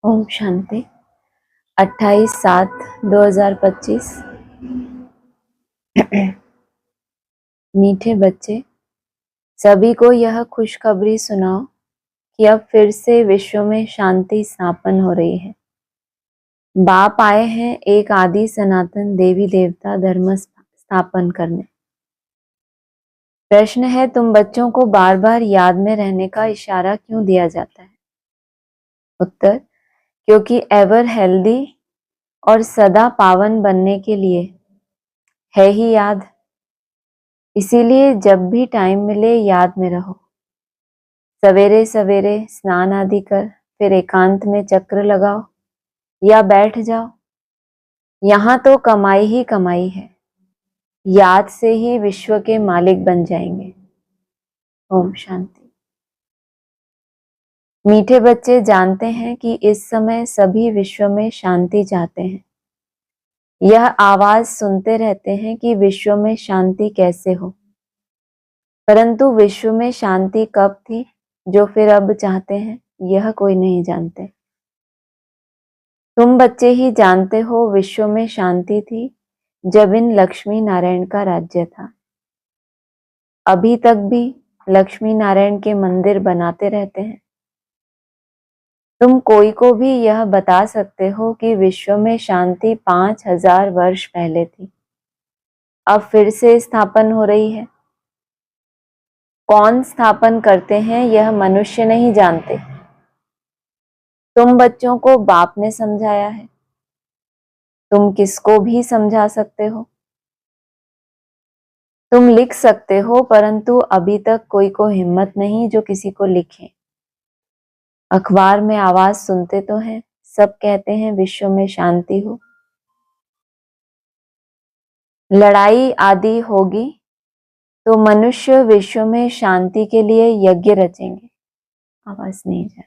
ओम शांति। 28/7/2025। मीठे बच्चे, सभी को यह खुशखबरी सुनाओ कि अब फिर से विश्व में शांति स्थापन हो रही है। बाप आए हैं एक आदि सनातन देवी देवता धर्म स्थापन करने। प्रश्न है, तुम बच्चों को बार बार याद में रहने का इशारा क्यों दिया जाता है? उत्तर, क्योंकि एवर हेल्दी और सदा पावन बनने के लिए है ही याद। इसीलिए जब भी टाइम मिले याद में रहो। सवेरे सवेरे स्नान आदि कर फिर एकांत में चक्र लगाओ या बैठ जाओ। यहाँ तो कमाई ही कमाई है। याद से ही विश्व के मालिक बन जाएंगे। ओम शांति। मीठे बच्चे जानते हैं कि इस समय सभी विश्व में शांति चाहते हैं। यह आवाज सुनते रहते हैं कि विश्व में शांति कैसे हो, परंतु विश्व में शांति कब थी जो फिर अब चाहते हैं, यह कोई नहीं जानते। तुम बच्चे ही जानते हो विश्व में शांति थी जब इन लक्ष्मी नारायण का राज्य था। अभी तक भी लक्ष्मी नारायण के मंदिर बनाते रहते हैं। तुम कोई को भी यह बता सकते हो कि विश्व में शांति 5000 वर्ष पहले थी, अब फिर से स्थापन हो रही है। कौन स्थापन करते हैं यह मनुष्य नहीं जानते। तुम बच्चों को बाप ने समझाया है। तुम किसको भी समझा सकते हो। तुम लिख सकते हो, परंतु अभी तक कोई को हिम्मत नहीं जो किसी को लिखे। अखबार में आवाज सुनते तो हैं, सब कहते हैं विश्व में शांति हो। लड़ाई आदि होगी तो मनुष्य विश्व में शांति के लिए यज्ञ रचेंगे। आवाज नहीं जा रही।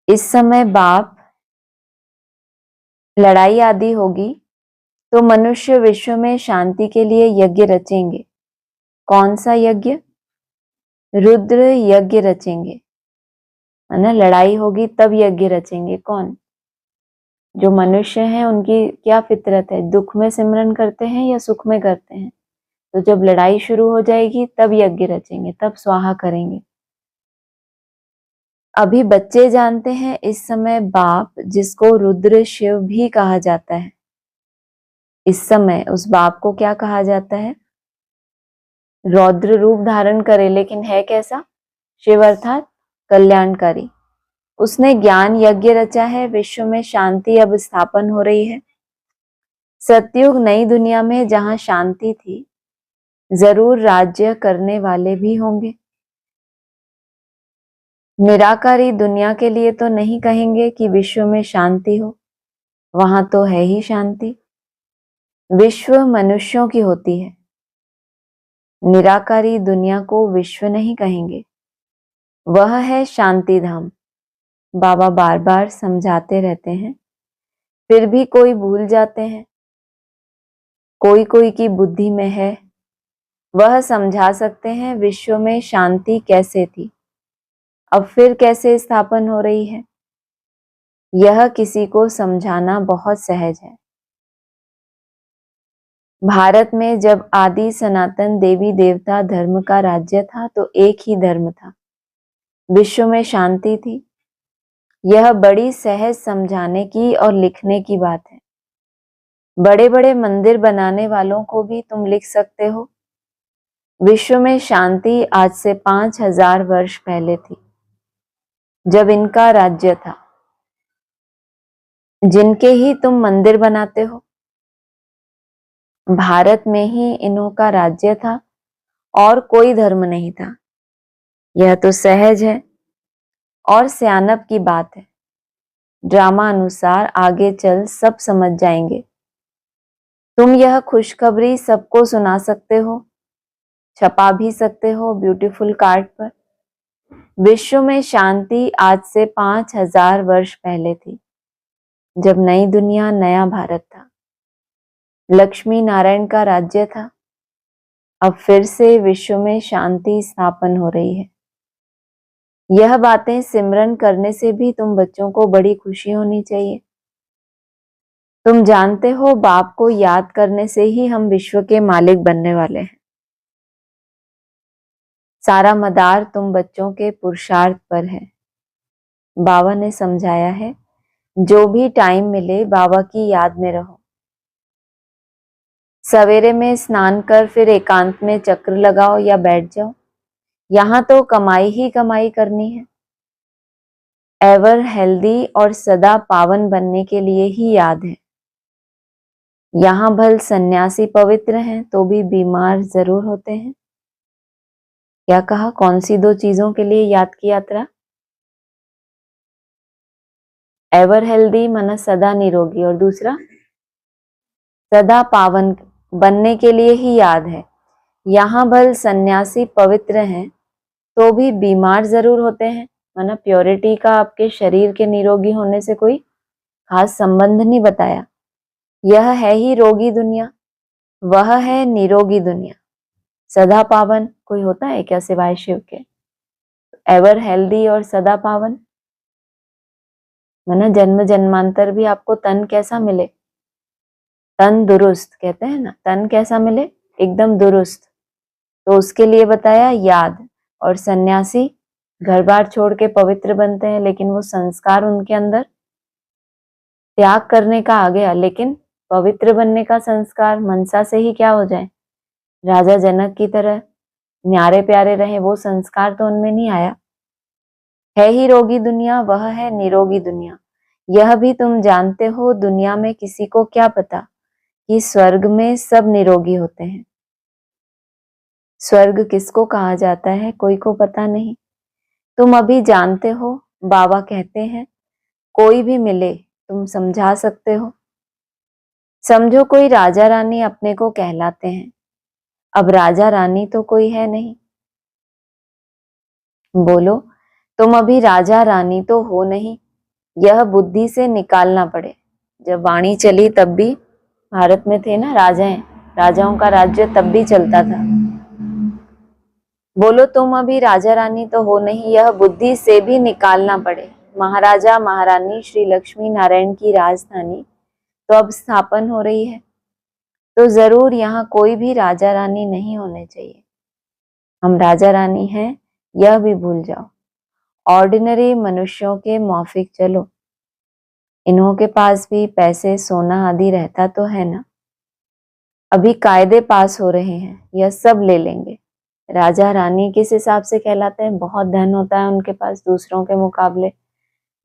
इस समय बाप, लड़ाई आदि होगी तो मनुष्य विश्व में शांति के लिए यज्ञ रचेंगे। कौन सा यज्ञ? रुद्र यज्ञ रचेंगे। है ना, लड़ाई होगी तब यज्ञ रचेंगे। कौन? जो मनुष्य हैं उनकी क्या फितरत है, दुख में सिमरन करते हैं या सुख में करते हैं। तो जब लड़ाई शुरू हो जाएगी तब यज्ञ रचेंगे, तब स्वाहा करेंगे। अभी बच्चे जानते हैं इस समय बाप, जिसको रुद्र शिव भी कहा जाता है, इस समय उस बाप को क्या कहा जाता है? रौद्र रूप धारण करे, लेकिन है कैसा? शिव अर्थात कल्याणकारी। उसने ज्ञान यज्ञ रचा है। विश्व में शांति अब स्थापन हो रही है। सतयुग नई दुनिया में जहां शांति थी, जरूर राज्य करने वाले भी होंगे। निराकारी दुनिया के लिए तो नहीं कहेंगे कि विश्व में शांति हो, वहां तो है ही शांति। विश्व मनुष्यों की होती है। निराकारी दुनिया को विश्व नहीं कहेंगे, वह है शांति धाम। बाबा बार बार समझाते रहते हैं, फिर भी कोई भूल जाते हैं। कोई कोई की बुद्धि में है, वह समझा सकते हैं विश्व में शांति कैसे थी, अब फिर कैसे स्थापन हो रही है। यह किसी को समझाना बहुत सहज है। भारत में जब आदि सनातन देवी देवता धर्म का राज्य था तो एक ही धर्म था, विश्व में शांति थी। यह बड़ी सहज समझाने की और लिखने की बात है। बड़े बड़े मंदिर बनाने वालों को भी तुम लिख सकते हो, विश्व में शांति आज से 5000 वर्ष पहले थी, जब इनका राज्य था। जिनके ही तुम मंदिर बनाते हो, भारत में ही इन्हों का राज्य था और कोई धर्म नहीं था। यह तो सहज है और सियानप की बात है। ड्रामा अनुसार आगे चल सब समझ जाएंगे। तुम यह खुशखबरी सबको सुना सकते हो, छपा भी सकते हो ब्यूटीफुल कार्ड पर। विश्व में शांति आज से 5000 वर्ष पहले थी, जब नई दुनिया नया भारत था, लक्ष्मी नारायण का राज्य था। अब फिर से विश्व में शांति स्थापन हो रही है। यह बातें सिमरन करने से भी तुम बच्चों को बड़ी खुशी होनी चाहिए। तुम जानते हो बाप को याद करने से ही हम विश्व के मालिक बनने वाले हैं। सारा मदार तुम बच्चों के पुरुषार्थ पर है। बाबा ने समझाया है, जो भी टाइम मिले बाबा की याद में रहो। सवेरे में स्नान कर फिर एकांत में चक्र लगाओ या बैठ जाओ, यहां तो कमाई ही कमाई करनी है। एवर हेल्दी और सदा पावन बनने के लिए ही याद है। यहां भल सन्यासी पवित्र हैं तो भी बीमार जरूर होते हैं। क्या कहा? कौन सी दो चीजों के लिए याद की यात्रा? एवर हेल्दी माना सदा निरोगी, और दूसरा सदा पावन बनने के लिए ही याद है। यहां भल सन्यासी पवित्र हैं तो भी बीमार जरूर होते हैं, माना प्योरिटी का आपके शरीर के निरोगी होने से कोई खास संबंध नहीं बताया। यह है ही रोगी दुनिया, वह है निरोगी दुनिया। सदा पावन कोई होता है क्या सिवाय शिव के? एवर हेल्दी और सदा पावन माना जन्म जन्मांतर भी आपको तन कैसा मिले? तन दुरुस्त कहते हैं ना, तन कैसा मिले? एकदम दुरुस्त। तो उसके लिए बताया याद। और सन्यासी घर बार छोड़ के पवित्र बनते हैं, लेकिन वो संस्कार उनके अंदर त्याग करने का आ गया, लेकिन पवित्र बनने का संस्कार मनसा से ही क्या हो जाए, राजा जनक की तरह न्यारे प्यारे रहे, वो संस्कार तो उनमें नहीं आया। है ही रोगी दुनिया, वह है निरोगी दुनिया। यह भी तुम जानते हो, दुनिया में किसी को क्या पता कि स्वर्ग में सब निरोगी होते हैं। स्वर्ग किसको कहा जाता है कोई को पता नहीं। तुम अभी जानते हो, बाबा कहते हैं कोई भी मिले तुम समझा सकते हो। समझो कोई राजा रानी अपने को कहलाते हैं। अब राजा रानी तो कोई है नहीं। बोलो, तुम अभी राजा रानी तो हो नहीं, यह बुद्धि से निकालना पड़े। जब वाणी चली तब भी भारत में थे ना राजाएं, राजाओं का राज्य तब भी चलता था। बोलो, तुम अभी राजा रानी तो हो नहीं, यह बुद्धि से भी निकालना पड़े। महाराजा महारानी श्री लक्ष्मी नारायण की राजधानी तो अब स्थापन हो रही है, तो जरूर यहाँ कोई भी राजा रानी नहीं होने चाहिए। हम राजा रानी हैं यह भी भूल जाओ। ऑर्डिनरी मनुष्यों के मौफिक चलो। इन्हों के पास भी पैसे सोना आदि रहता तो है ना। अभी कायदे पास हो रहे हैं, यह सब ले लेंगे। राजा रानी किस हिसाब से कहलाते हैं? बहुत धन होता है उनके पास, दूसरों के मुकाबले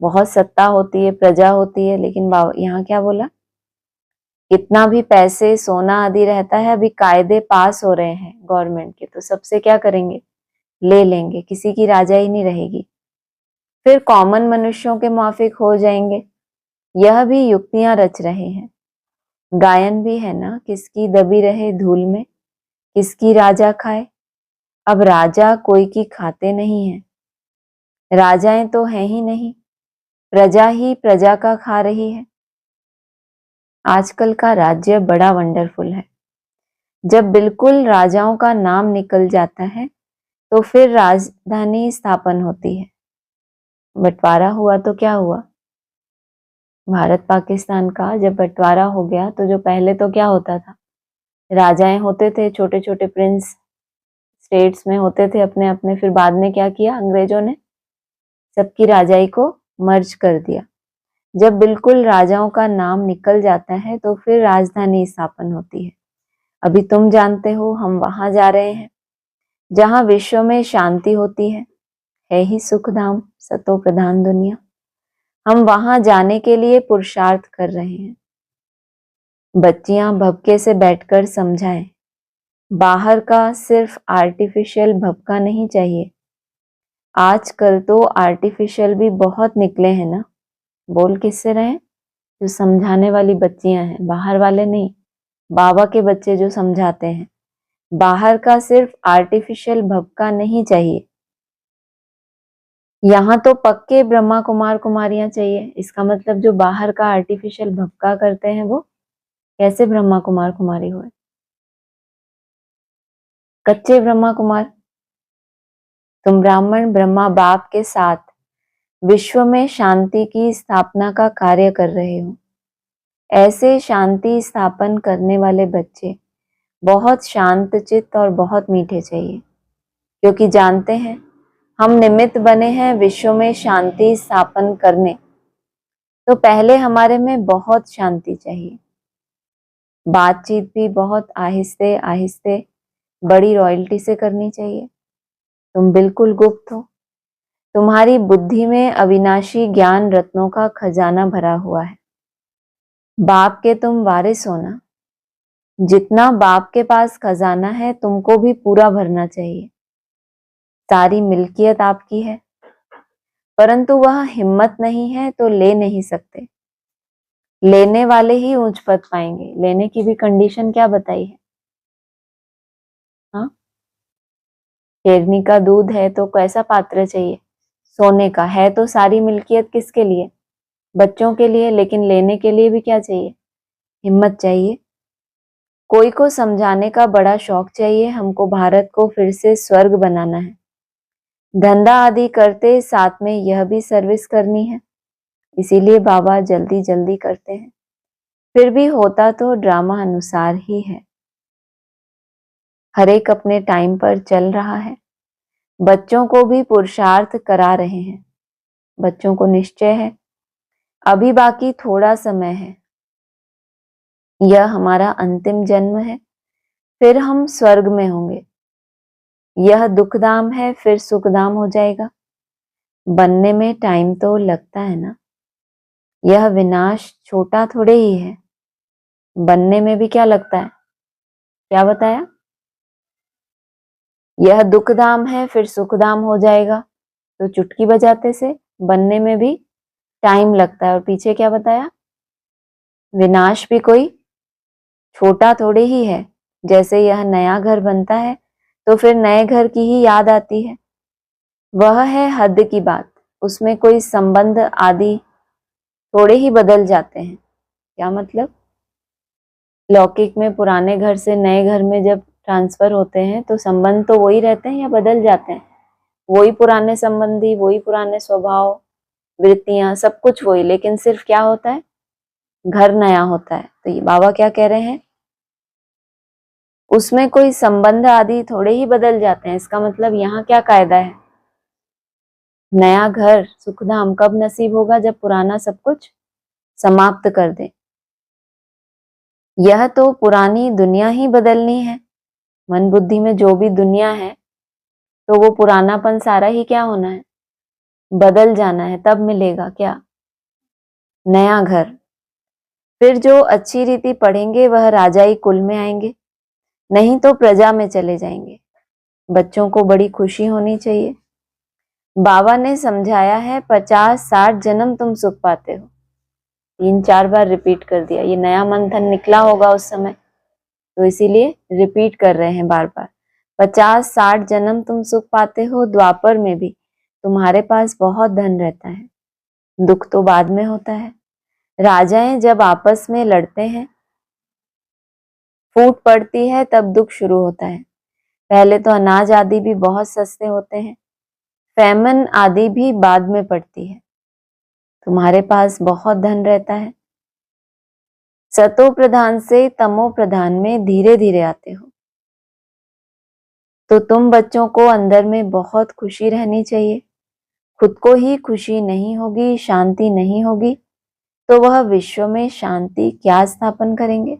बहुत सत्ता होती है, प्रजा होती है। लेकिन यहाँ क्या बोला? कितना भी पैसे सोना आदि रहता है, अभी कायदे पास हो रहे हैं गवर्नमेंट के, तो सबसे क्या करेंगे? ले लेंगे, किसी की राजा ही नहीं रहेगी। फिर कॉमन मनुष्यों के माफिक हो जाएंगे। यह भी युक्तियां रच रहे हैं। गायन भी है ना, किसकी दबी रहे धूल में, किसकी राजा खाए। अब राजा कोई की खाते नहीं है, राजाएं तो हैं ही नहीं, प्रजा ही प्रजा का खा रही है। आजकल का राज्य बड़ा वंडरफुल है। जब बिल्कुल राजाओं का नाम निकल जाता है तो फिर राजधानी स्थापन होती है। बंटवारा हुआ तो क्या हुआ? भारत पाकिस्तान का जब बंटवारा हो गया तो जो पहले तो क्या होता था, राजाएं होते थे, छोटे छोटे प्रिंस स्टेट्स में होते थे अपने अपने। फिर बाद में क्या किया अंग्रेजों ने? सबकी राजाई को मर्ज कर दिया। जब बिल्कुल राजाओं का नाम निकल जाता है तो फिर राजधानी स्थापन होती है। अभी तुम जानते हो हम वहां जा रहे हैं जहां विश्व में शांति होती है ही सुख धाम, सतो प्रधान दुनिया। हम वहां जाने के लिए पुरुषार्थ कर रहे हैं। बच्चियां भभके से बैठकर समझाएं, बाहर का सिर्फ आर्टिफिशियल भभका नहीं चाहिए। आजकल तो आर्टिफिशियल भी बहुत निकले हैं ना। बोल किससे रहे? जो समझाने वाली बच्चियां हैं, बाहर वाले नहीं, बाबा के बच्चे जो समझाते हैं। बाहर का सिर्फ आर्टिफिशियल भभका नहीं चाहिए। यहाँ तो पक्के ब्रह्मा कुमार कुमारियां चाहिए। इसका मतलब जो बाहर का आर्टिफिशियल भभका करते हैं वो कैसे ब्रह्मा कुमार कुमारी हुए? कच्चे ब्रह्मा कुमार। तुम ब्राह्मण ब्रह्मा बाप के साथ विश्व में शांति की स्थापना का कार्य कर रहे हो। ऐसे शांति स्थापन करने वाले बच्चे बहुत शांत चित्त और बहुत मीठे चाहिए, क्योंकि जानते हैं हम निमित्त बने हैं विश्व में शांति स्थापन करने। तो पहले हमारे में बहुत शांति चाहिए। बातचीत भी बहुत आहिस्ते आहिस्ते बड़ी रॉयल्टी से करनी चाहिए। तुम बिल्कुल गुप्त हो। तुम्हारी बुद्धि में अविनाशी ज्ञान रत्नों का खजाना भरा हुआ है। बाप के तुम वारिस हो ना। जितना बाप के पास खजाना है तुमको भी पूरा भरना चाहिए। सारी मिल्कियत आपकी है, परंतु वह हिम्मत नहीं है तो ले नहीं सकते। लेने वाले ही ऊंच पद पाएंगे। लेने की भी कंडीशन क्या बताई है? हाँ, शेरनी का दूध है तो कैसा पात्र चाहिए? सोने का है। तो सारी मिल्कियत किसके लिए? बच्चों के लिए। लेकिन लेने के लिए भी क्या चाहिए? हिम्मत चाहिए। कोई को समझाने का बड़ा शौक चाहिए। हमको भारत को फिर से स्वर्ग बनाना है। धंधा आदि करते साथ में यह भी सर्विस करनी है, इसीलिए बाबा जल्दी जल्दी करते हैं। फिर भी होता तो ड्रामा अनुसार ही है। हर एक अपने टाइम पर चल रहा है। बच्चों को भी पुरुषार्थ करा रहे हैं। बच्चों को निश्चय है अभी बाकी थोड़ा समय है। यह हमारा अंतिम जन्म है, फिर हम स्वर्ग में होंगे। यह दुखधाम है, फिर सुखधाम हो जाएगा। बनने में टाइम तो लगता है ना। यह विनाश छोटा थोड़े ही है। बनने में भी क्या लगता है? क्या बताया? यह दुखधाम है, फिर सुखधाम हो जाएगा। तो चुटकी बजाते से बनने में भी टाइम लगता है। और पीछे क्या बताया? विनाश भी कोई छोटा थोड़े ही है। जैसे यह नया घर बनता है तो फिर नए घर की ही याद आती है। वह है हद की बात। उसमें कोई संबंध आदि थोड़े ही बदल जाते हैं। क्या मतलब? लौकिक में पुराने घर से नए घर में जब ट्रांसफर होते हैं तो संबंध तो वही रहते हैं या बदल जाते हैं? वही पुराने संबंधी, वही पुराने स्वभाव, वृत्तियां, सब कुछ वही, लेकिन सिर्फ क्या होता है? घर नया होता है। तो ये बाबा क्या कह रहे हैं? उसमें कोई संबंध आदि थोड़े ही बदल जाते हैं। इसका मतलब यहाँ क्या कायदा है? नया घर सुखधाम कब नसीब होगा? जब पुराना सब कुछ समाप्त कर दे। यह तो पुरानी दुनिया ही बदलनी है। मन बुद्धि में जो भी दुनिया है तो वो पुरानापन सारा ही क्या होना है? बदल जाना है। तब मिलेगा क्या? नया घर। फिर जो अच्छी रीति पढ़ेंगे वह राजाई कुल में आएंगे, नहीं तो प्रजा में चले जाएंगे। बच्चों को बड़ी खुशी होनी चाहिए। बाबा ने समझाया है 50-60 जन्म तुम सुख पाते हो। 3-4 बार रिपीट कर दिया। ये नया मंथन निकला होगा उस समय, तो इसीलिए रिपीट कर रहे हैं बार बार। 50-60 जन्म तुम सुख पाते हो। द्वापर में भी तुम्हारे पास बहुत धन रहता है। दुख तो बाद में होता है। राजाएं जब आपस में लड़ते हैं, फूट पड़ती है, तब दुख शुरू होता है। पहले तो अनाज आदि भी बहुत सस्ते होते हैं। फैमन आदि भी बाद में पड़ती है। तुम्हारे पास बहुत धन रहता है। सतो प्रधान से तमो प्रधान में धीरे धीरे आते हो। तो तुम बच्चों को अंदर में बहुत खुशी रहनी चाहिए। खुद को ही खुशी नहीं होगी, शांति नहीं होगी, तो वह विश्व में शांति क्या स्थापन करेंगे?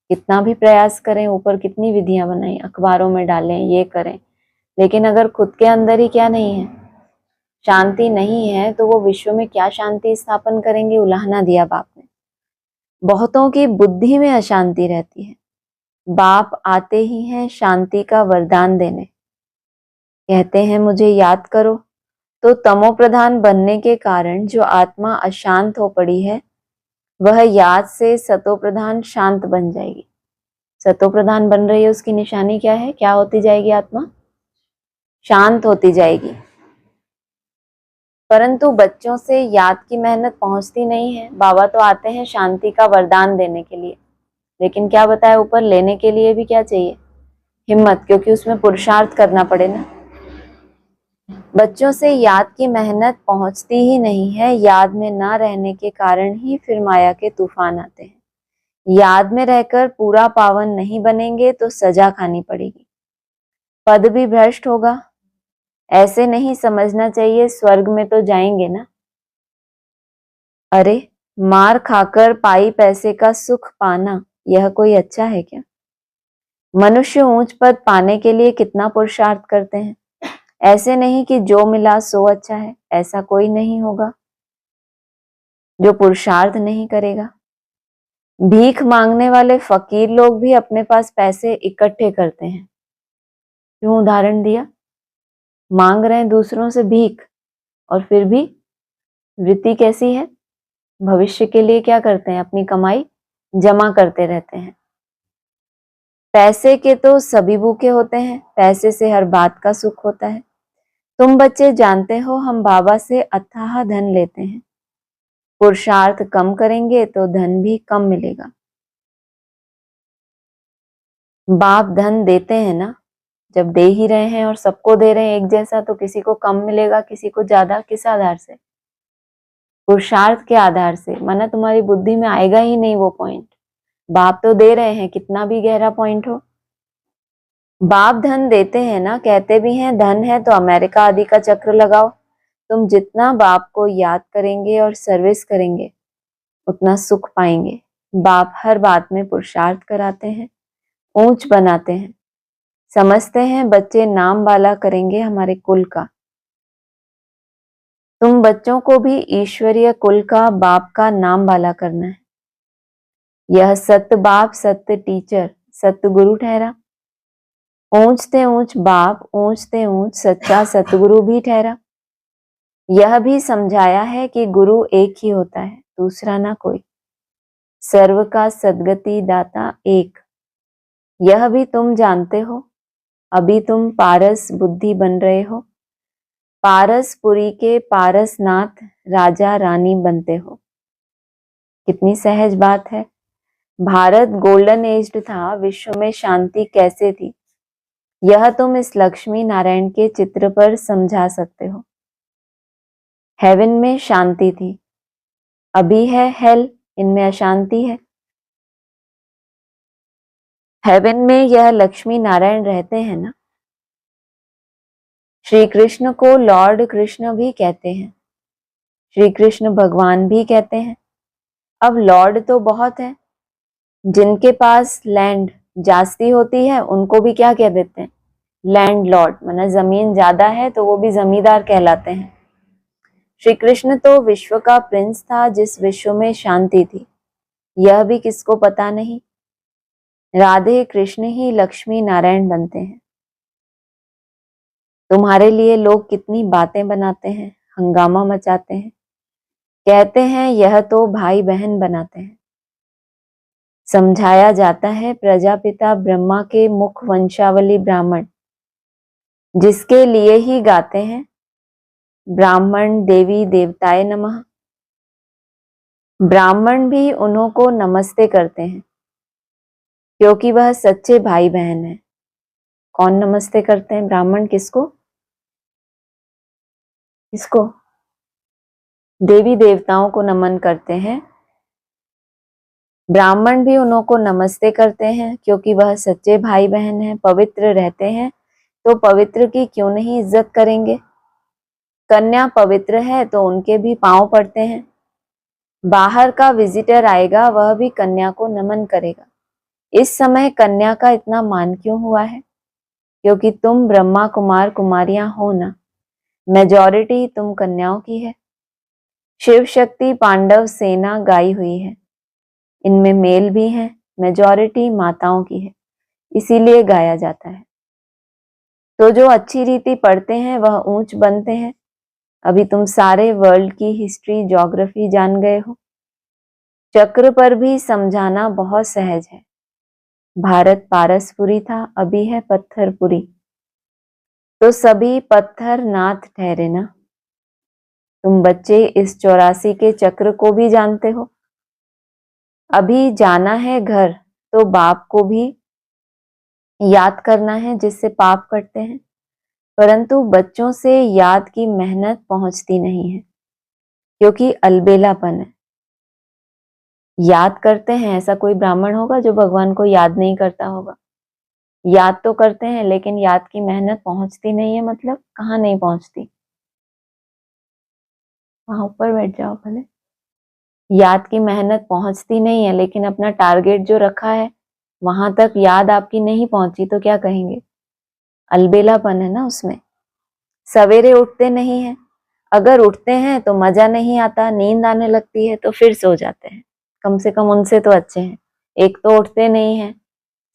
कितना भी प्रयास करें, ऊपर कितनी विधियां बनाएं, अखबारों में डालें, ये करें, लेकिन अगर खुद के अंदर ही क्या नहीं है, शांति नहीं है, तो वो विश्व में क्या शांति स्थापन करेंगे? उलाहना दिया बाप ने। बहुतों की बुद्धि में अशांति रहती है। बाप आते ही हैं शांति का वरदान देने। कहते हैं मुझे याद करो। तो तमो प्रधान बनने के कारण जो आत्मा अशांत हो पड़ी है, वह याद से सतो प्रधान शांत बन जाएगी। सतो प्रधान बन रही है, उसकी निशानी क्या है? क्या होती जाएगी आत्मा? शांत होती जाएगी। परंतु बच्चों से याद की मेहनत पहुंचती नहीं है। बाबा तो आते हैं शांति का वरदान देने के लिए, लेकिन क्या बताया ऊपर? लेने के लिए भी क्या चाहिए? हिम्मत, क्योंकि उसमें पुरुषार्थ करना पड़े ना। बच्चों से याद की मेहनत पहुंचती ही नहीं है। याद में ना रहने के कारण ही फिर माया के तूफान आते हैं। याद में रहकर पूरा पावन नहीं बनेंगे तो सजा खानी पड़ेगी, पद भी भ्रष्ट होगा। ऐसे नहीं समझना चाहिए, स्वर्ग में तो जाएंगे ना। अरे, मार खाकर पाई पैसे का सुख पाना, यह कोई अच्छा है क्या? मनुष्य ऊंच पद पाने के लिए कितना पुरुषार्थ करते हैं। ऐसे नहीं कि जो मिला सो अच्छा है, ऐसा कोई नहीं होगा जो पुरुषार्थ नहीं करेगा। भीख मांगने वाले फकीर लोग भी अपने पास पैसे इकट्ठे करते हैं। क्यों उदाहरण दिया? मांग रहे हैं दूसरों से भीख, और फिर भी वृत्ति कैसी है? भविष्य के लिए क्या करते हैं? अपनी कमाई जमा करते रहते हैं। पैसे के तो सभी भूखे होते हैं, पैसे से हर बात का सुख होता है। तुम बच्चे जानते हो, हम बाबा से अथाह धन लेते हैं। पुरुषार्थ कम करेंगे तो धन भी कम मिलेगा। बाप धन देते हैं ना, जब दे ही रहे हैं और सबको दे रहे हैं एक जैसा, तो किसी को कम मिलेगा, किसी को ज्यादा। किस आधार से? पुरुषार्थ के आधार से। माना तुम्हारी बुद्धि में आएगा ही नहीं वो पॉइंट। बाप तो दे रहे हैं, कितना भी गहरा पॉइंट हो। बाप धन देते हैं ना, कहते भी हैं धन है तो अमेरिका आदि का चक्र लगाओ। तुम जितना बाप को याद करेंगे और सर्विस करेंगे, उतना सुख पाएंगे। बाप हर बात में पुरुषार्थ कराते हैं, ऊंच बनाते हैं। समझते हैं बच्चे नाम वाला करेंगे हमारे कुल का। तुम बच्चों को भी ईश्वरीय कुल का, बाप का नाम वाला करना है। यह सत्य बाप, सत्य टीचर, सत्य गुरु ठहरा। ऊंचते ऊंच बाप, ऊंचते ऊंच सच्चा सतगुरु भी ठहरा। यह भी समझाया है कि गुरु एक ही होता है, दूसरा ना कोई। सर्व का सद्गति दाता एक। यह भी तुम जानते हो। अभी तुम पारस बुद्धि बन रहे हो। पारसपुरी के पारसनाथ राजा रानी बनते हो। कितनी सहज बात है। भारत गोल्डन एज्ड था, विश्व में शांति कैसे थी, यह तुम इस लक्ष्मी नारायण के चित्र पर समझा सकते हो। हेवन में शांति थी, अभी है हेल, इनमें अशांति है। हेवन में यह लक्ष्मी नारायण रहते हैं ना। श्री कृष्ण को लॉर्ड कृष्ण भी कहते हैं, श्री कृष्ण भगवान भी कहते हैं। अब लॉर्ड तो बहुत है, जिनके पास लैंड जास्ती होती है उनको भी क्या कह देते हैं? Land Lord. माना जमीन ज्यादा है तो वो भी जमींदार कहलाते हैं। श्री कृष्ण तो विश्व का प्रिंस था, जिस विश्व में शांति थी, यह भी किसको पता नहीं। राधे कृष्ण ही लक्ष्मी नारायण बनते हैं। तुम्हारे लिए लोग कितनी बातें बनाते हैं, हंगामा मचाते हैं, कहते हैं यह तो भाई बहन बनाते हैं। समझाया जाता है प्रजापिता ब्रह्मा के मुख वंशावली ब्राह्मण, जिसके लिए ही गाते हैं ब्राह्मण देवी देवताय नमः। ब्राह्मण भी उन्हों को नमस्ते करते हैं, क्योंकि वह सच्चे भाई बहन हैं। कौन नमस्ते करते हैं? ब्राह्मण किसको? किसको? देवी देवताओं को नमन करते हैं। ब्राह्मण भी उन्हों को नमस्ते करते हैं, क्योंकि वह सच्चे भाई बहन हैं, पवित्र रहते हैं। तो पवित्र की क्यों नहीं इज्जत करेंगे? कन्या पवित्र है तो उनके भी पांव पड़ते हैं। बाहर का विजिटर आएगा, वह भी कन्या को नमन करेगा। इस समय कन्या का इतना मान क्यों हुआ है? क्योंकि तुम ब्रह्मा कुमार कुमारियां हो ना, मेजॉरिटी तुम कन्याओं की है। शिव शक्ति पांडव सेना गाई हुई है, इनमें मेल भी है, मेजॉरिटी माताओं की है, इसीलिए गाया जाता है। तो जो अच्छी रीति पढ़ते हैं वह ऊंच बनते हैं। अभी तुम सारे वर्ल्ड की हिस्ट्री ज्योग्राफी जान गए हो। चक्र पर भी समझाना बहुत सहज है। भारत पारसपुरी था, अभी है पत्थरपुरी। तो सभी पत्थर नाथ ठहरे ना। तुम बच्चे इस 84 के चक्र को भी जानते हो। अभी जाना है घर, तो बाप को भी याद करना है जिससे पाप कटते हैं। परंतु बच्चों से याद की मेहनत पहुंचती नहीं है क्योंकि अलबेलापन है। याद करते हैं, ऐसा कोई ब्राह्मण होगा जो भगवान को याद नहीं करता होगा? याद तो करते हैं लेकिन याद की मेहनत पहुंचती नहीं है, मतलब कहाँ नहीं पहुंचती? वहां ऊपर बैठ जाओ भले। याद की मेहनत पहुंचती नहीं है लेकिन अपना टारगेट जो रखा है वहां तक याद आपकी नहीं पहुंची तो क्या कहेंगे? अलबेलापन है ना उसमें। सवेरे उठते नहीं है, अगर उठते हैं तो मजा नहीं आता, नींद आने लगती है तो फिर सो जाते हैं। कम से कम उनसे तो अच्छे हैं। एक तो उठते नहीं है,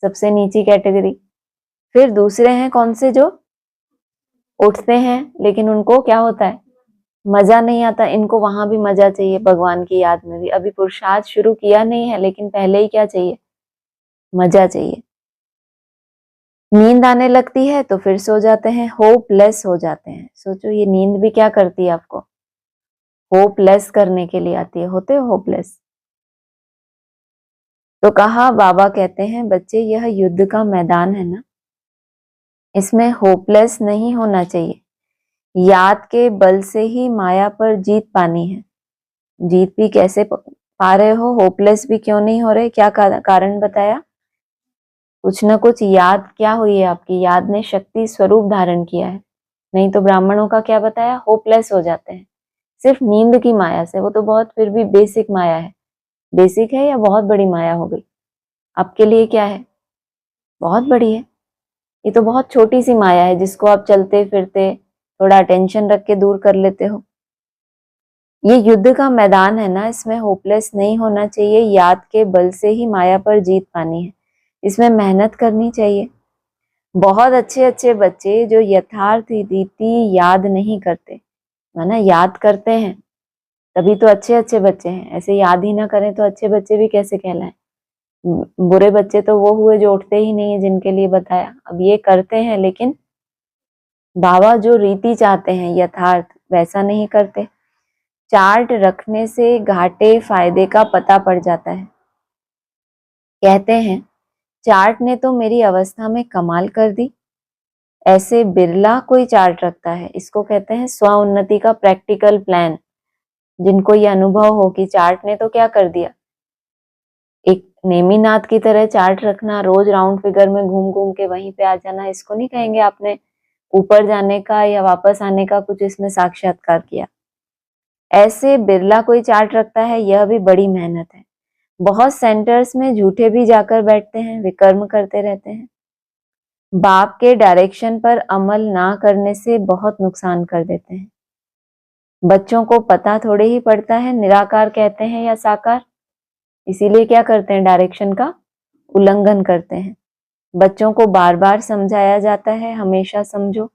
सबसे नीची कैटेगरी। फिर दूसरे हैं कौन से, जो उठते हैं लेकिन उनको क्या होता है, मजा नहीं आता। इनको वहां भी मजा चाहिए, भगवान की याद में भी। अभी पुरुषार्थ शुरू किया नहीं है लेकिन पहले ही क्या चाहिए, मजा चाहिए। नींद आने लगती है तो फिर सो जाते हैं, होपलेस हो जाते हैं। सोचो ये नींद भी क्या करती है, आपको होपलेस करने के लिए आती है। होते हो होपलेस? तो कहा, बाबा कहते हैं बच्चे यह युद्ध का मैदान है ना, इसमें होपलेस नहीं होना चाहिए। याद के बल से ही माया पर जीत पानी है। जीत भी कैसे पा रहे हो, होपलेस भी क्यों नहीं हो रहे? क्या कारण बताया? कुछ ना कुछ याद क्या हुई है आपकी, याद ने शक्ति स्वरूप धारण किया है। नहीं तो ब्राह्मणों का क्या बताया, होपलेस हो जाते हैं सिर्फ नींद की माया से। वो तो बहुत फिर भी बेसिक माया है। बेसिक है या बहुत बड़ी माया हो गई आपके लिए? क्या है, बहुत बड़ी है। ये तो बहुत छोटी सी माया है जिसको आप चलते फिरते थोड़ा टेंशन रख के दूर कर लेते हो। ये युद्ध का मैदान है ना, इसमें होपलेस नहीं होना चाहिए। याद के बल से ही माया पर जीत पानी है, इसमें मेहनत करनी चाहिए। बहुत अच्छे अच्छे बच्चे जो यथार्थ रीति याद नहीं करते, माना याद करते हैं तभी तो अच्छे अच्छे बच्चे हैं। ऐसे याद ही ना करें तो अच्छे बच्चे भी कैसे कहलाएं? बुरे बच्चे तो वो हुए जो उठते ही नहीं है, जिनके लिए बताया। अब ये करते हैं लेकिन बाबा जो रीति चाहते हैं यथार्थ वैसा नहीं करते। चार्ट रखने से घाटे फायदे का पता पड़ जाता है। कहते हैं चार्ट ने तो मेरी अवस्था में कमाल कर दी। ऐसे बिरला कोई चार्ट रखता है। इसको कहते हैं स्व उन्नति का प्रैक्टिकल प्लान। जिनको ये अनुभव हो कि चार्ट ने तो क्या कर दिया, एक नेमीनाथ की तरह चार्ट रखना, रोज राउंड फिगर में घूम घूम के वहीं पे आ जाना, इसको नहीं कहेंगे आपने ऊपर जाने का या वापस आने का कुछ इसमें साक्षात्कार किया। ऐसे बिरला कोई चार्ट रखता है, यह भी बड़ी मेहनत है। बहुत सेंटर्स में झूठे भी जाकर बैठते हैं, विकर्म करते रहते हैं। बाप के डायरेक्शन पर अमल ना करने से बहुत नुकसान कर देते हैं। बच्चों को पता थोड़े ही पड़ता है निराकार कहते हैं या साकार, इसीलिए क्या करते हैं, डायरेक्शन का उल्लंघन करते हैं। बच्चों को बार बार समझाया जाता है हमेशा समझो।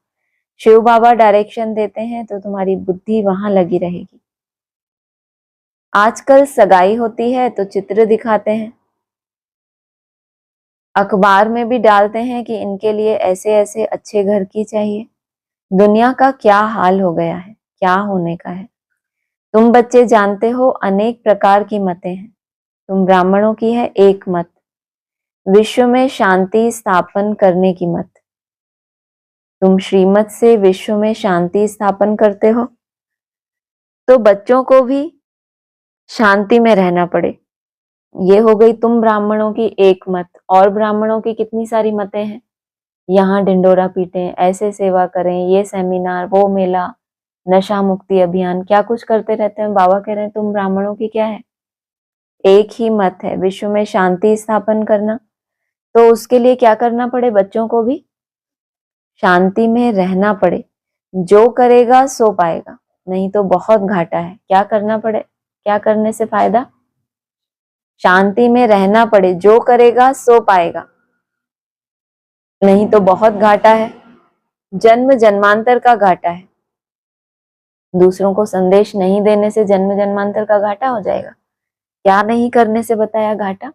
शिव बाबा डायरेक्शन देते हैं तो तुम्हारी बुद्धि वहां लगी रहेगी। आजकल सगाई होती है तो चित्र दिखाते हैं, अखबार में भी डालते हैं कि इनके लिए ऐसे ऐसे अच्छे घर की चाहिए। दुनिया का क्या हाल हो गया है, क्या होने का है। तुम बच्चे जानते हो अनेक प्रकार की मतें हैं। तुम ब्राह्मणों की है एक मत, विश्व में शांति स्थापन करने की मत। तुम श्रीमत से विश्व में शांति स्थापन करते हो तो बच्चों को भी शांति में रहना पड़े। ये हो गई तुम ब्राह्मणों की एक मत। और ब्राह्मणों की कितनी सारी मतें हैं। यहाँ ढिंडोरा पीटें, ऐसे सेवा करें, ये सेमिनार, वो मेला, नशा मुक्ति अभियान, क्या कुछ करते रहते हैं। बाबा कह रहे हैं तुम ब्राह्मणों की क्या है, एक ही मत है, विश्व में शांति स्थापन करना। तो उसके लिए क्या करना पड़े, बच्चों को भी शांति में रहना पड़े। जो करेगा सो पाएगा, नहीं तो बहुत घाटा है। क्या करना पड़े, क्या करने से फायदा, शांति में रहना पड़े। जो करेगा सो पाएगा, नहीं तो बहुत घाटा है, जन्म जन्मांतर का घाटा है। दूसरों को संदेश नहीं देने से जन्म जन्मांतर का घाटा हो जाएगा। क्या नहीं करने से बताया घाटा,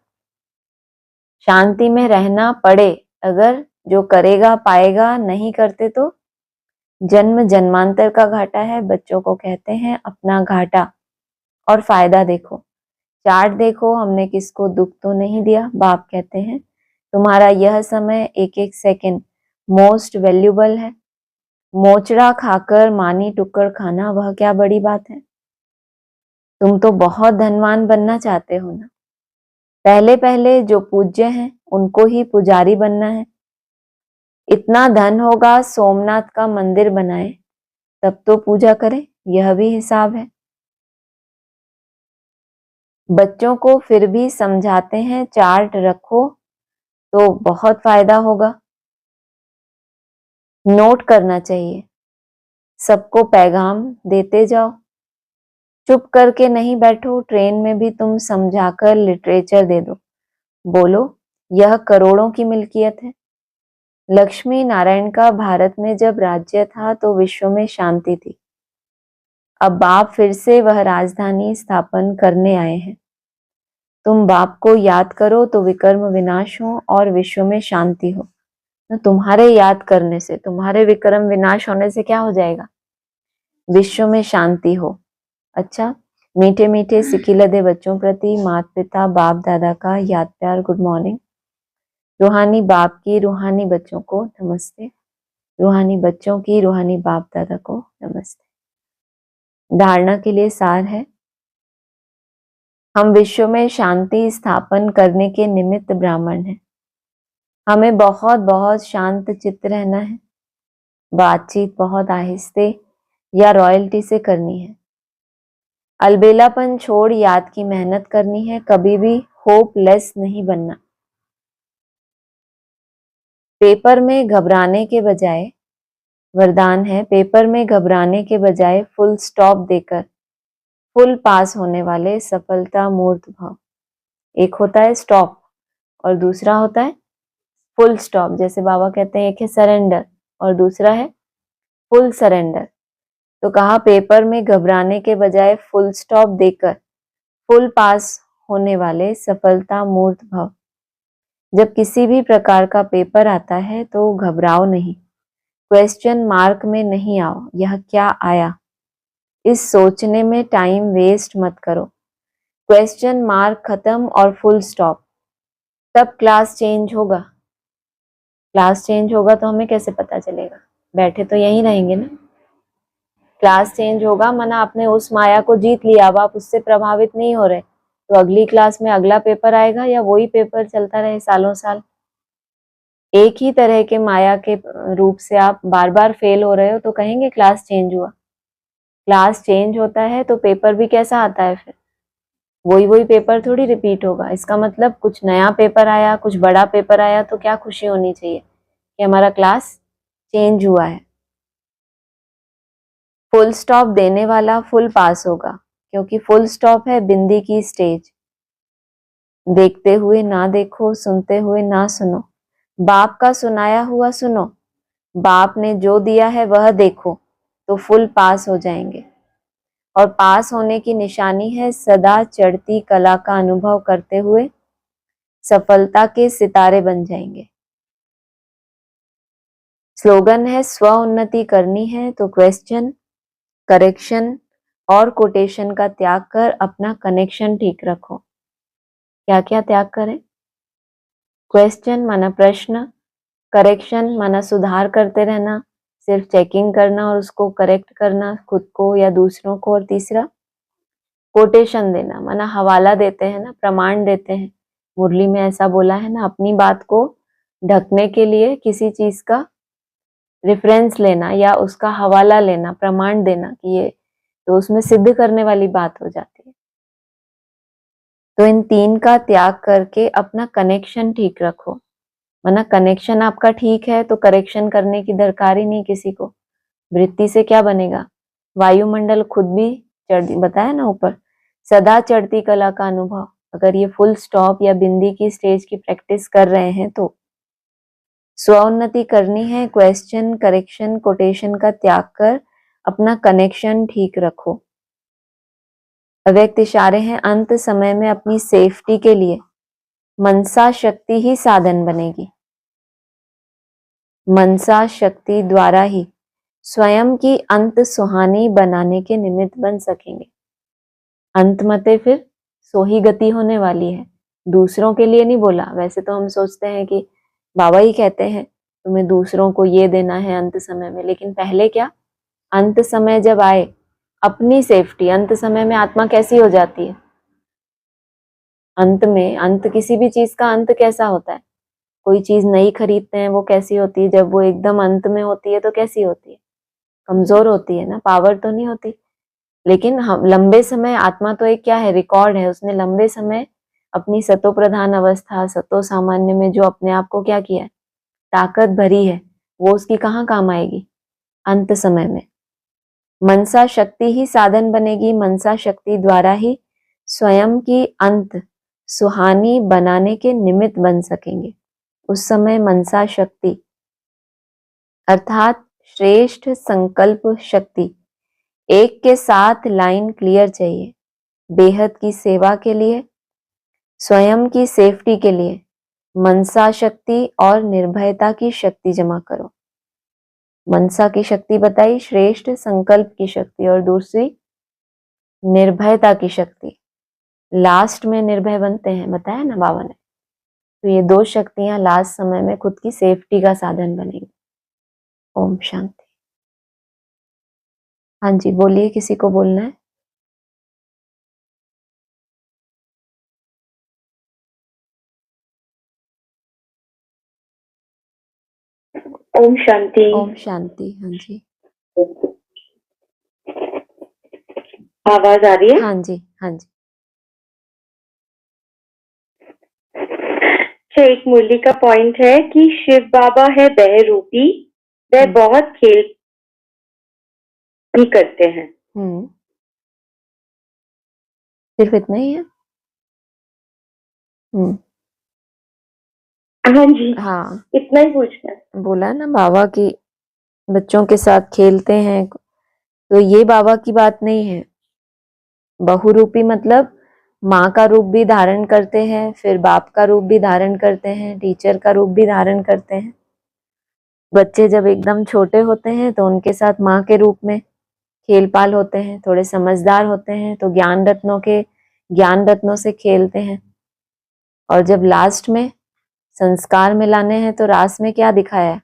शांति में रहना पड़े। अगर जो करेगा पाएगा, नहीं करते तो जन्म जन्मांतर का घाटा है। बच्चों को कहते हैं अपना घाटा और फायदा देखो। चार्ट देखो, हमने किसको दुख तो नहीं दिया। बाप कहते हैं तुम्हारा यह समय एक एक सेकंड मोस्ट वैल्यूबल है। मोचड़ा खाकर मानी टुक्कड़ खाना वह क्या बड़ी बात है। तुम तो बहुत धनवान बनना चाहते हो ना। पहले पहले जो पूज्य हैं उनको ही पुजारी बनना है। इतना धन होगा सोमनाथ का मंदिर बनाए तब तो पूजा करें, यह भी हिसाब है। बच्चों को फिर भी समझाते हैं चार्ट रखो तो बहुत फायदा होगा। नोट करना चाहिए, सबको पैगाम देते जाओ। चुप करके नहीं बैठो, ट्रेन में भी तुम समझाकर लिटरेचर दे दो। बोलो यह करोड़ों की मिल्कियत है। लक्ष्मी नारायण का भारत में जब राज्य था तो विश्व में शांति थी। अब बाप फिर से वह राजधानी स्थापन करने आए हैं। तुम बाप को याद करो तो विकर्म विनाश हो और विश्व में शांति हो। तो तुम्हारे याद करने से, तुम्हारे विक्रम विनाश होने से क्या हो जाएगा? विश्व में शांति हो। अच्छा, मीठे मीठे सिक्की लदे बच्चों प्रति माता पिता बाप दादा का याद प्यार गुड मॉर्निंग। रूहानी बाप की रूहानी बच्चों को नमस्ते। रूहानी बच्चों की रूहानी बाप दादा को नमस्ते। धारणा के लिए सार है, हम विश्व में शांति स्थापन करने के निमित्त ब्राह्मण हैं। हमें बहुत बहुत शांत चित्त रहना है। बातचीत बहुत आहिस्ते या रॉयल्टी से करनी है। अलबेलापन छोड़ याद की मेहनत करनी है। कभी भी होपलेस नहीं बनना। पेपर में घबराने के बजाय, वरदान है, पेपर में घबराने के बजाय फुल स्टॉप देकर फुल पास होने वाले सफलता मूर्त भाव। एक होता है स्टॉप और दूसरा होता है फुल स्टॉप। जैसे बाबा कहते हैं एक है सरेंडर और दूसरा है फुल सरेंडर। तो कहा पेपर में घबराने के बजाय फुल स्टॉप देकर फुल पास होने वाले सफलता मूर्त भाव। जब किसी भी प्रकार का पेपर आता है तो घबराओ नहीं, क्वेश्चन मार्क में नहीं आओ, यह क्या आया, इस सोचने में टाइम वेस्ट मत करो। क्वेश्चन मार्क खत्म और फुल स्टॉप, तब क्लास चेंज होगा। क्लास चेंज होगा तो हमें कैसे पता चलेगा? बैठे तो यहीं रहेंगे ना। क्लास चेंज होगा माना आपने उस माया को जीत लिया, अब आप उससे प्रभावित नहीं हो रहे, तो अगली क्लास में अगला पेपर आएगा या वही पेपर चलता रहे सालों साल। एक ही तरह के माया के रूप से आप बार बार फेल हो रहे हो तो कहेंगे क्लास चेंज हुआ। क्लास चेंज होता है तो पेपर भी कैसा आता है फिर? वही पेपर थोड़ी रिपीट होगा। इसका मतलब कुछ नया पेपर आया, कुछ बड़ा पेपर आया तो क्या खुशी होनी चाहिए कि हमारा क्लास चेंज हुआ है। फुल स्टॉप देने वाला फुल पास होगा, क्योंकि फुल स्टॉप है बिंदी की स्टेज। देखते हुए ना देखो, सुनते हुए ना सुनो, बाप का सुनाया हुआ सुनो। बाप ने जो दिया है वह देखो तो फुल पास हो जाएंगे। और पास होने की निशानी है सदा चढ़ती कला का अनुभव करते हुए सफलता के सितारे बन जाएंगे। स्लोगन है स्व उन्नति करनी है तो क्वेश्चन, करेक्शन और कोटेशन का त्याग कर अपना कनेक्शन ठीक रखो। क्या क्या त्याग करें? क्वेश्चन माना प्रश्न, करेक्शन माना सुधार करते रहना, सिर्फ चेकिंग करना और उसको करेक्ट करना खुद को या दूसरों को। और तीसरा कोटेशन देना माना हवाला देते हैं ना, प्रमाण देते हैं। मुरली में ऐसा बोला है ना, अपनी बात को ढकने के लिए किसी चीज का रेफरेंस लेना या उसका हवाला लेना, प्रमाण देना कि ये, तो उसमें सिद्ध करने वाली बात हो जाती है। तो इन तीन का त्याग करके अपना कनेक्शन ठीक रखो। माना कनेक्शन आपका ठीक है तो करेक्शन करने की दरकार ही नहीं किसी को। वृत्ति से क्या बनेगा? वायुमंडल खुद भी बताया ना ऊपर, सदा चढ़ती कला का अनुभव। अगर ये फुल स्टॉप या बिंदी की स्टेज की प्रैक्टिस कर रहे हैं तो स्वोन्नति करनी है। क्वेश्चन, करेक्शन, कोटेशन का त्याग कर अपना कनेक्शन ठीक रखो। अव्यक्त इशारे हैं, अंत समय में अपनी सेफ्टी के लिए मनसा शक्ति ही साधन बनेगी। मनसा शक्ति द्वारा ही स्वयं की अंत सुहानी बनाने के निमित्त बन सकेंगे। अंत मते फिर सो ही गति होने वाली है, दूसरों के लिए नहीं बोला। वैसे तो हम सोचते हैं कि बाबा ही कहते हैं तुम्हें दूसरों को ये देना है अंत समय में। लेकिन पहले क्या, अंत समय जब आए, अपनी सेफ्टी, अंत समय में आत्मा कैसी हो जाती है, अंत में, अंत किसी भी चीज का अंत कैसा होता है, कोई चीज नई खरीदते हैं वो कैसी होती है, जब वो एकदम अंत में होती है तो कैसी होती है, कमजोर होती है ना, पावर तो नहीं होती। लेकिन हम लंबे समय, आत्मा तो एक क्या है, रिकॉर्ड है, उसने लंबे समय अपनी सतो प्रधान अवस्था, सतो सामान्य में जो अपने आप को क्या किया है, ताकत भरी है, वो उसकी कहाँ काम आएगी, अंत समय में। मनसा शक्ति ही साधन बनेगी, मनसा शक्ति द्वारा ही स्वयं की अंत सुहानी बनाने के निमित्त बन सकेंगे। उस समय मनसा शक्ति अर्थात श्रेष्ठ संकल्प शक्ति, एक के साथ लाइन क्लियर चाहिए, बेहद की सेवा के लिए, स्वयं की सेफ्टी के लिए मनसा शक्ति और निर्भयता की शक्ति जमा करो। मनसा की शक्ति बताई, श्रेष्ठ संकल्प की शक्ति, और दूसरी निर्भयता की शक्ति। लास्ट में निर्भय बनते हैं, बताया ना बाबा ने। तो ये दो शक्तियां लास्ट समय में खुद की सेफ्टी का साधन बनेगी। ओम शांति। हाँ जी बोलिए, किसी को बोलना है? ओम शांति। ओम शांति। हाँ जी, आवाज आ रही है? हाँ जी, हाँ जी। एक मुरली का पॉइंट है कि शिव बाबा है बहरूपी, वह बहुत खेल भी करते हैं। सिर्फ इतना ही है? हाँ जी, हाँ, इतना ही पूछना है। बोला ना बाबा की बच्चों के साथ खेलते हैं, तो ये बाबा की बात नहीं है। बहुरूपी मतलब माँ का रूप भी धारण करते हैं, फिर बाप का रूप भी धारण करते हैं, टीचर का रूप भी धारण करते हैं। बच्चे जब एकदम छोटे होते हैं तो उनके साथ माँ के रूप में खेल पाल होते हैं, थोड़े समझदार होते हैं तो ज्ञान रत्नों से खेलते हैं। और जब लास्ट में संस्कार में लाने हैं तो रास में क्या दिखाया है,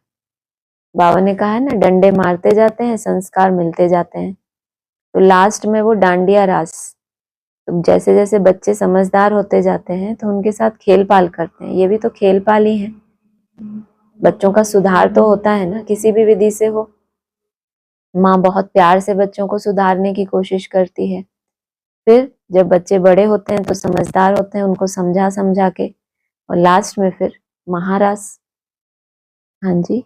बाबा ने कहा है ना, डंडे मारते जाते हैं, संस्कार मिलते जाते हैं। तो लास्ट में वो डांडिया रास। तो जैसे जैसे बच्चे समझदार होते जाते हैं तो उनके साथ खेल पाल करते हैं, ये भी तो खेल पाल ही है। बच्चों का सुधार तो होता है ना, किसी भी विधि से हो। माँ बहुत प्यार से बच्चों को सुधारने की कोशिश करती है, फिर जब बच्चे बड़े होते हैं तो समझदार होते हैं, उनको समझा समझा के, और लास्ट में फिर महाराज। हाँ जी,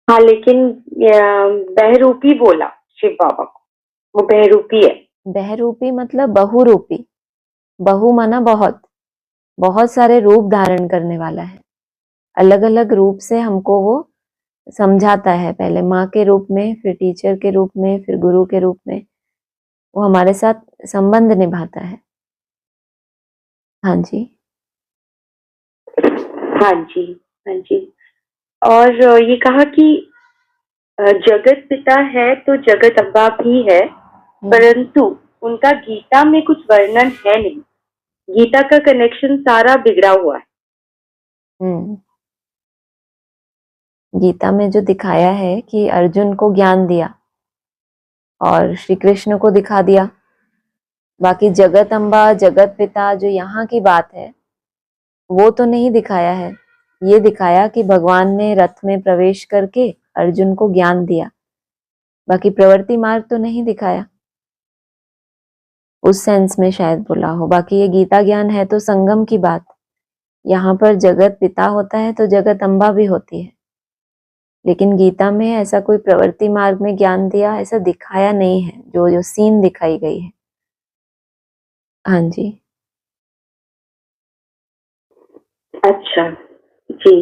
हाँ, लेकिन बहरूपी बोला शिव बाबा को, वो बहरूपी है। बहरूपी मतलब बहुरूपी। बहु माना बहुत, बहुत सारे रूप धारण करने वाला है। अलग अलग रूप से हमको वो समझाता है, पहले माँ के रूप में, फिर टीचर के रूप में, फिर गुरु के रूप में वो हमारे साथ संबंध निभाता है। हाँ जी, हाँ जी, हाँ जी। और ये कहा कि जगत पिता है तो जगत अब्बा भी है, परंतु उनका गीता में कुछ वर्णन है नहीं। गीता का कनेक्शन सारा बिगड़ा हुआ है। गीता में जो दिखाया है कि अर्जुन को ज्ञान दिया और श्री कृष्ण को दिखा दिया, बाकी जगत अम्बा, जगत पिता जो यहाँ की बात है वो तो नहीं दिखाया है। ये दिखाया कि भगवान ने रथ में प्रवेश करके अर्जुन को ज्ञान दिया, बाकी प्रवृत्ति मार्ग तो नहीं दिखाया। उस सेंस में शायद बोला हो। बाकी ये गीता ज्ञान है तो संगम की बात। यहाँ पर जगत पिता होता है तो जगत अम्बा भी होती है, लेकिन गीता में ऐसा कोई प्रवृत्ति मार्ग में ज्ञान दिया ऐसा दिखाया नहीं है, जो जो सीन दिखाई गई है। हाँ जी, अच्छा जी।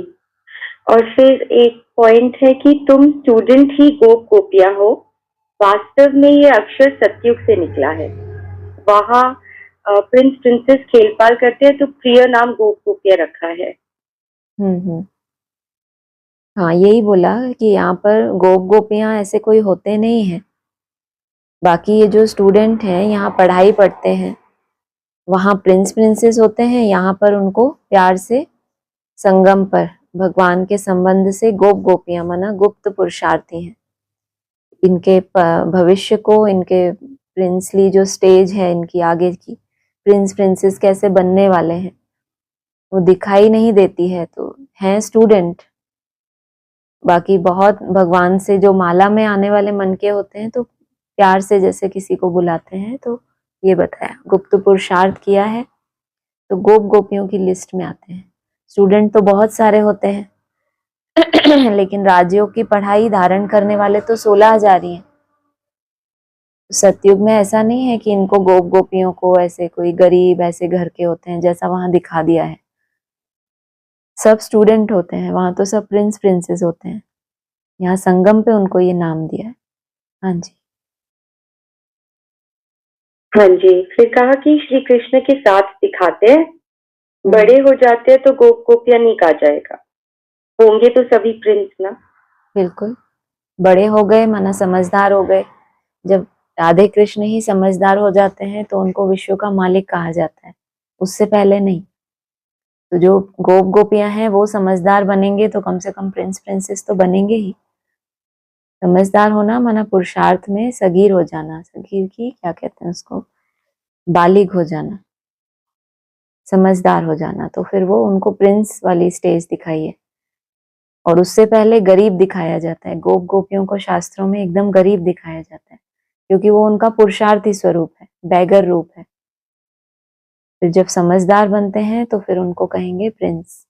और फिर एक पॉइंट है कि तुम स्टूडेंट ही गोप गोपिया हो, वास्तव में ये अक्षर सतयुग से निकला है। वहाँ प्रिंस प्रिंसेस खेलपाल करते हैं तो प्रिय नाम गोप गोपिया रखा है। हाँ यही बोला कि यहाँ पर गोप गोपियां ऐसे कोई होते नहीं हैं। बाकी ये जो स्टूडेंट हैं यहाँ पढ़ाई पढ़ते हैं, वहाँ प्रिंस प्रिंसेस होते हैं, यहाँ पर उनको प्यार से संगम पर भगवान के संबंध से गोप गोपियां माना गुप्त पुरुषार्थी हैं। इनके भविष्य को, इनके प्रिंसली जो स्टेज है इनकी आगे की, प्रिंस प्रिंसेस कैसे बनने वाले हैं वो दिखाई नहीं देती है, तो हैं स्टूडेंट। बाकी बहुत भगवान से जो माला में आने वाले मन के होते हैं तो प्यार से जैसे किसी को बुलाते हैं, तो ये बताया गुप्त पुरुषार्थ किया है तो गोप गोपियों की लिस्ट में आते हैं। स्टूडेंट तो बहुत सारे होते हैं लेकिन राजयोग की पढ़ाई धारण करने वाले तो 16,000 ही हैं। सतयुग में ऐसा नहीं है कि इनको गोप गोपियों को ऐसे कोई गरीब ऐसे घर के होते हैं जैसा वहां दिखा दिया है। सब स्टूडेंट होते हैं, वहां तो सब प्रिंस प्रिंसेस होते हैं। यहाँ संगम पे उनको ये नाम दिया है। हाँ जी। हाँ जी, फिर कहा कि श्री कृष्ण के साथ दिखाते हैं, बड़े हो जाते हैं तो गोप गोपियां नहीं कहा जाएगा, होंगे तो सभी प्रिंस ना। बिल्कुल, बड़े हो गए माना समझदार हो गए। जब राधे कृष्ण ही समझदार हो जाते हैं तो उनको विश्व का मालिक कहा जाता है, उससे पहले नहीं। तो जो गोप गोपियां हैं वो समझदार बनेंगे तो कम से कम प्रिंस प्रिंसेस तो बनेंगे ही। समझदार होना माना पुरुषार्थ में सगीर हो जाना, सगीर की क्या कहते हैं उसको, बालिग हो जाना, समझदार हो जाना। तो फिर वो उनको प्रिंस वाली स्टेज दिखाई है। और उससे पहले गरीब दिखाया जाता है। गोप गोपियों को शास्त्रों में एकदम गरीब दिखाया जाता है क्योंकि वो उनका पुरुषार्थी स्वरूप है, बैगर रूप है। फिर जब समझदार बनते हैं तो फिर उनको कहेंगे प्रिंस।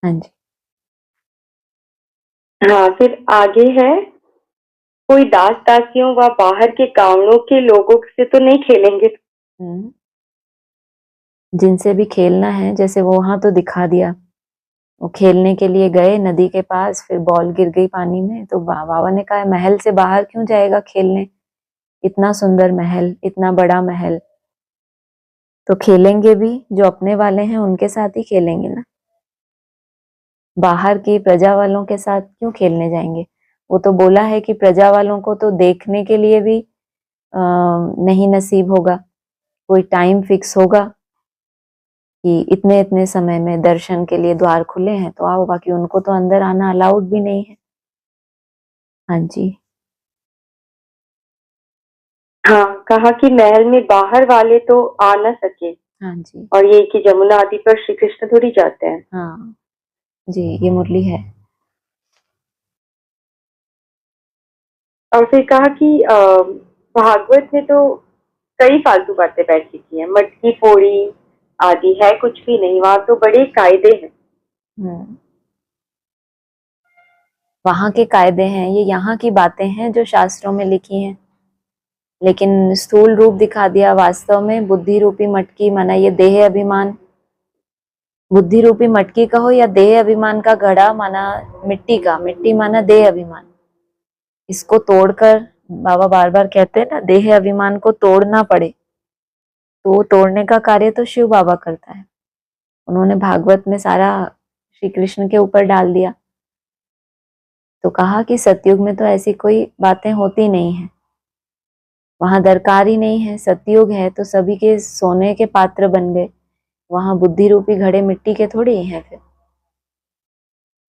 हाँ जी। हाँ, फिर आगे है, कोई दास दासियों व बाहर के गांवों के लोगों से तो नहीं खेलेंगे। जिनसे भी खेलना है, जैसे वो वहां तो दिखा दिया, वो खेलने के लिए गए नदी के पास, फिर बॉल गिर गई पानी में, तो बाबा ने कहा महल से बाहर क्यों जाएगा खेलने, इतना सुंदर महल, इतना बड़ा महल। तो खेलेंगे भी, जो अपने वाले हैं उनके साथ ही खेलेंगे ना, बाहर की प्रजा वालों के साथ क्यों खेलने जाएंगे। वो तो बोला है कि प्रजा वालों को तो देखने के लिए भी नहीं नसीब होगा, कोई टाइम फिक्स होगा कि इतने इतने समय में दर्शन के लिए द्वार खुले हैं तो आओ, बाकी उनको तो अंदर आना अलाउड भी नहीं है। हाँ जी। हाँ, कहा कि महल में बाहर वाले तो आ ना सके। हाँ जी। और ये कि जमुना आदि पर श्री कृष्ण थोड़ी जाते हैं। हाँ जी, ये मुरली है। और फिर कहा कि भागवत में तो कई फालतू बातें बैठ लिखी हैं, मटकी फोड़ी आदि है कुछ भी नहीं, वहां तो बड़े कायदे हैं। वहां के कायदे हैं, ये यहाँ की बातें हैं जो शास्त्रों में लिखी हैं, लेकिन स्थूल रूप दिखा दिया। वास्तव में बुद्धि रूपी मटकी माना ये देह अभिमान, बुद्धि रूपी मटकी कहो या देह अभिमान का घड़ा माना मिट्टी का, मिट्टी माना देह अभिमान। इसको तोड़कर, बाबा बार बार कहते हैं ना, देह अभिमान को तोड़ना पड़े, तो तोड़ने का कार्य तो शिव बाबा करता है। उन्होंने भागवत में सारा श्री कृष्ण के ऊपर डाल दिया। तो कहा कि सतयुग में तो ऐसी कोई बातें होती नहीं है, वहां दरकार ही नहीं है। सतयुग है तो सभी के सोने के पात्र बन गए, वहां बुद्धि रूपी घड़े मिट्टी के थोड़ी हैं फिर।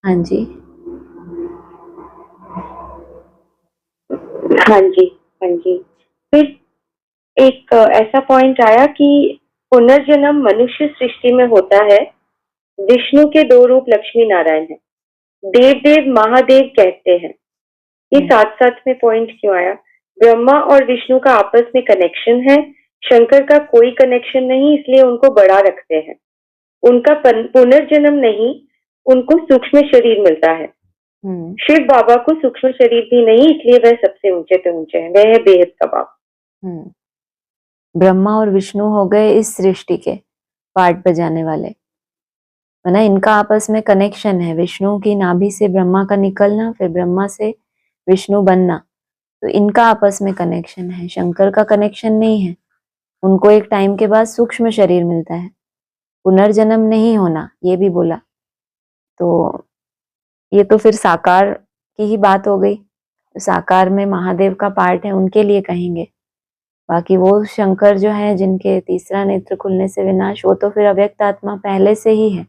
हाँ जी। हाँ जी, हाँ जी। फिर एक ऐसा पॉइंट आया कि पुनर्जन्म मनुष्य सृष्टि में होता है। विष्णु के दो रूप लक्ष्मी नारायण है, देव देव महादेव कहते हैं। ये साथ साथ में पॉइंट क्यों आया? ब्रह्मा और विष्णु का आपस में कनेक्शन है, शंकर का कोई कनेक्शन नहीं, इसलिए उनको बड़ा रखते हैं। उनका पुनर्जन्म नहीं, उनको सूक्ष्म शरीर मिलता है। शिव बाबा को सूक्ष्म शरीर भी नहीं, इसलिए वह सबसे ऊंचे पे ऊंचे हैं, वह है बेहद का बाप। ब्रह्मा और विष्णु हो गए इस सृष्टि के पार्ट बजाने वाले, है ना। इनका आपस में कनेक्शन है, विष्णु की नाभि से ब्रह्मा का निकलना, फिर ब्रह्मा से विष्णु बनना, तो इनका आपस में कनेक्शन है। शंकर का कनेक्शन नहीं है, उनको एक टाइम के बाद सूक्ष्म शरीर मिलता है, पुनर्जन्म नहीं होना, ये भी बोला। तो ये तो फिर साकार की ही बात हो गई। साकार में महादेव का पार्ट है, उनके लिए कहेंगे। बाकी वो शंकर जो है जिनके तीसरा नेत्र खुलने से विनाश, वो तो फिर अव्यक्त आत्मा पहले से ही है,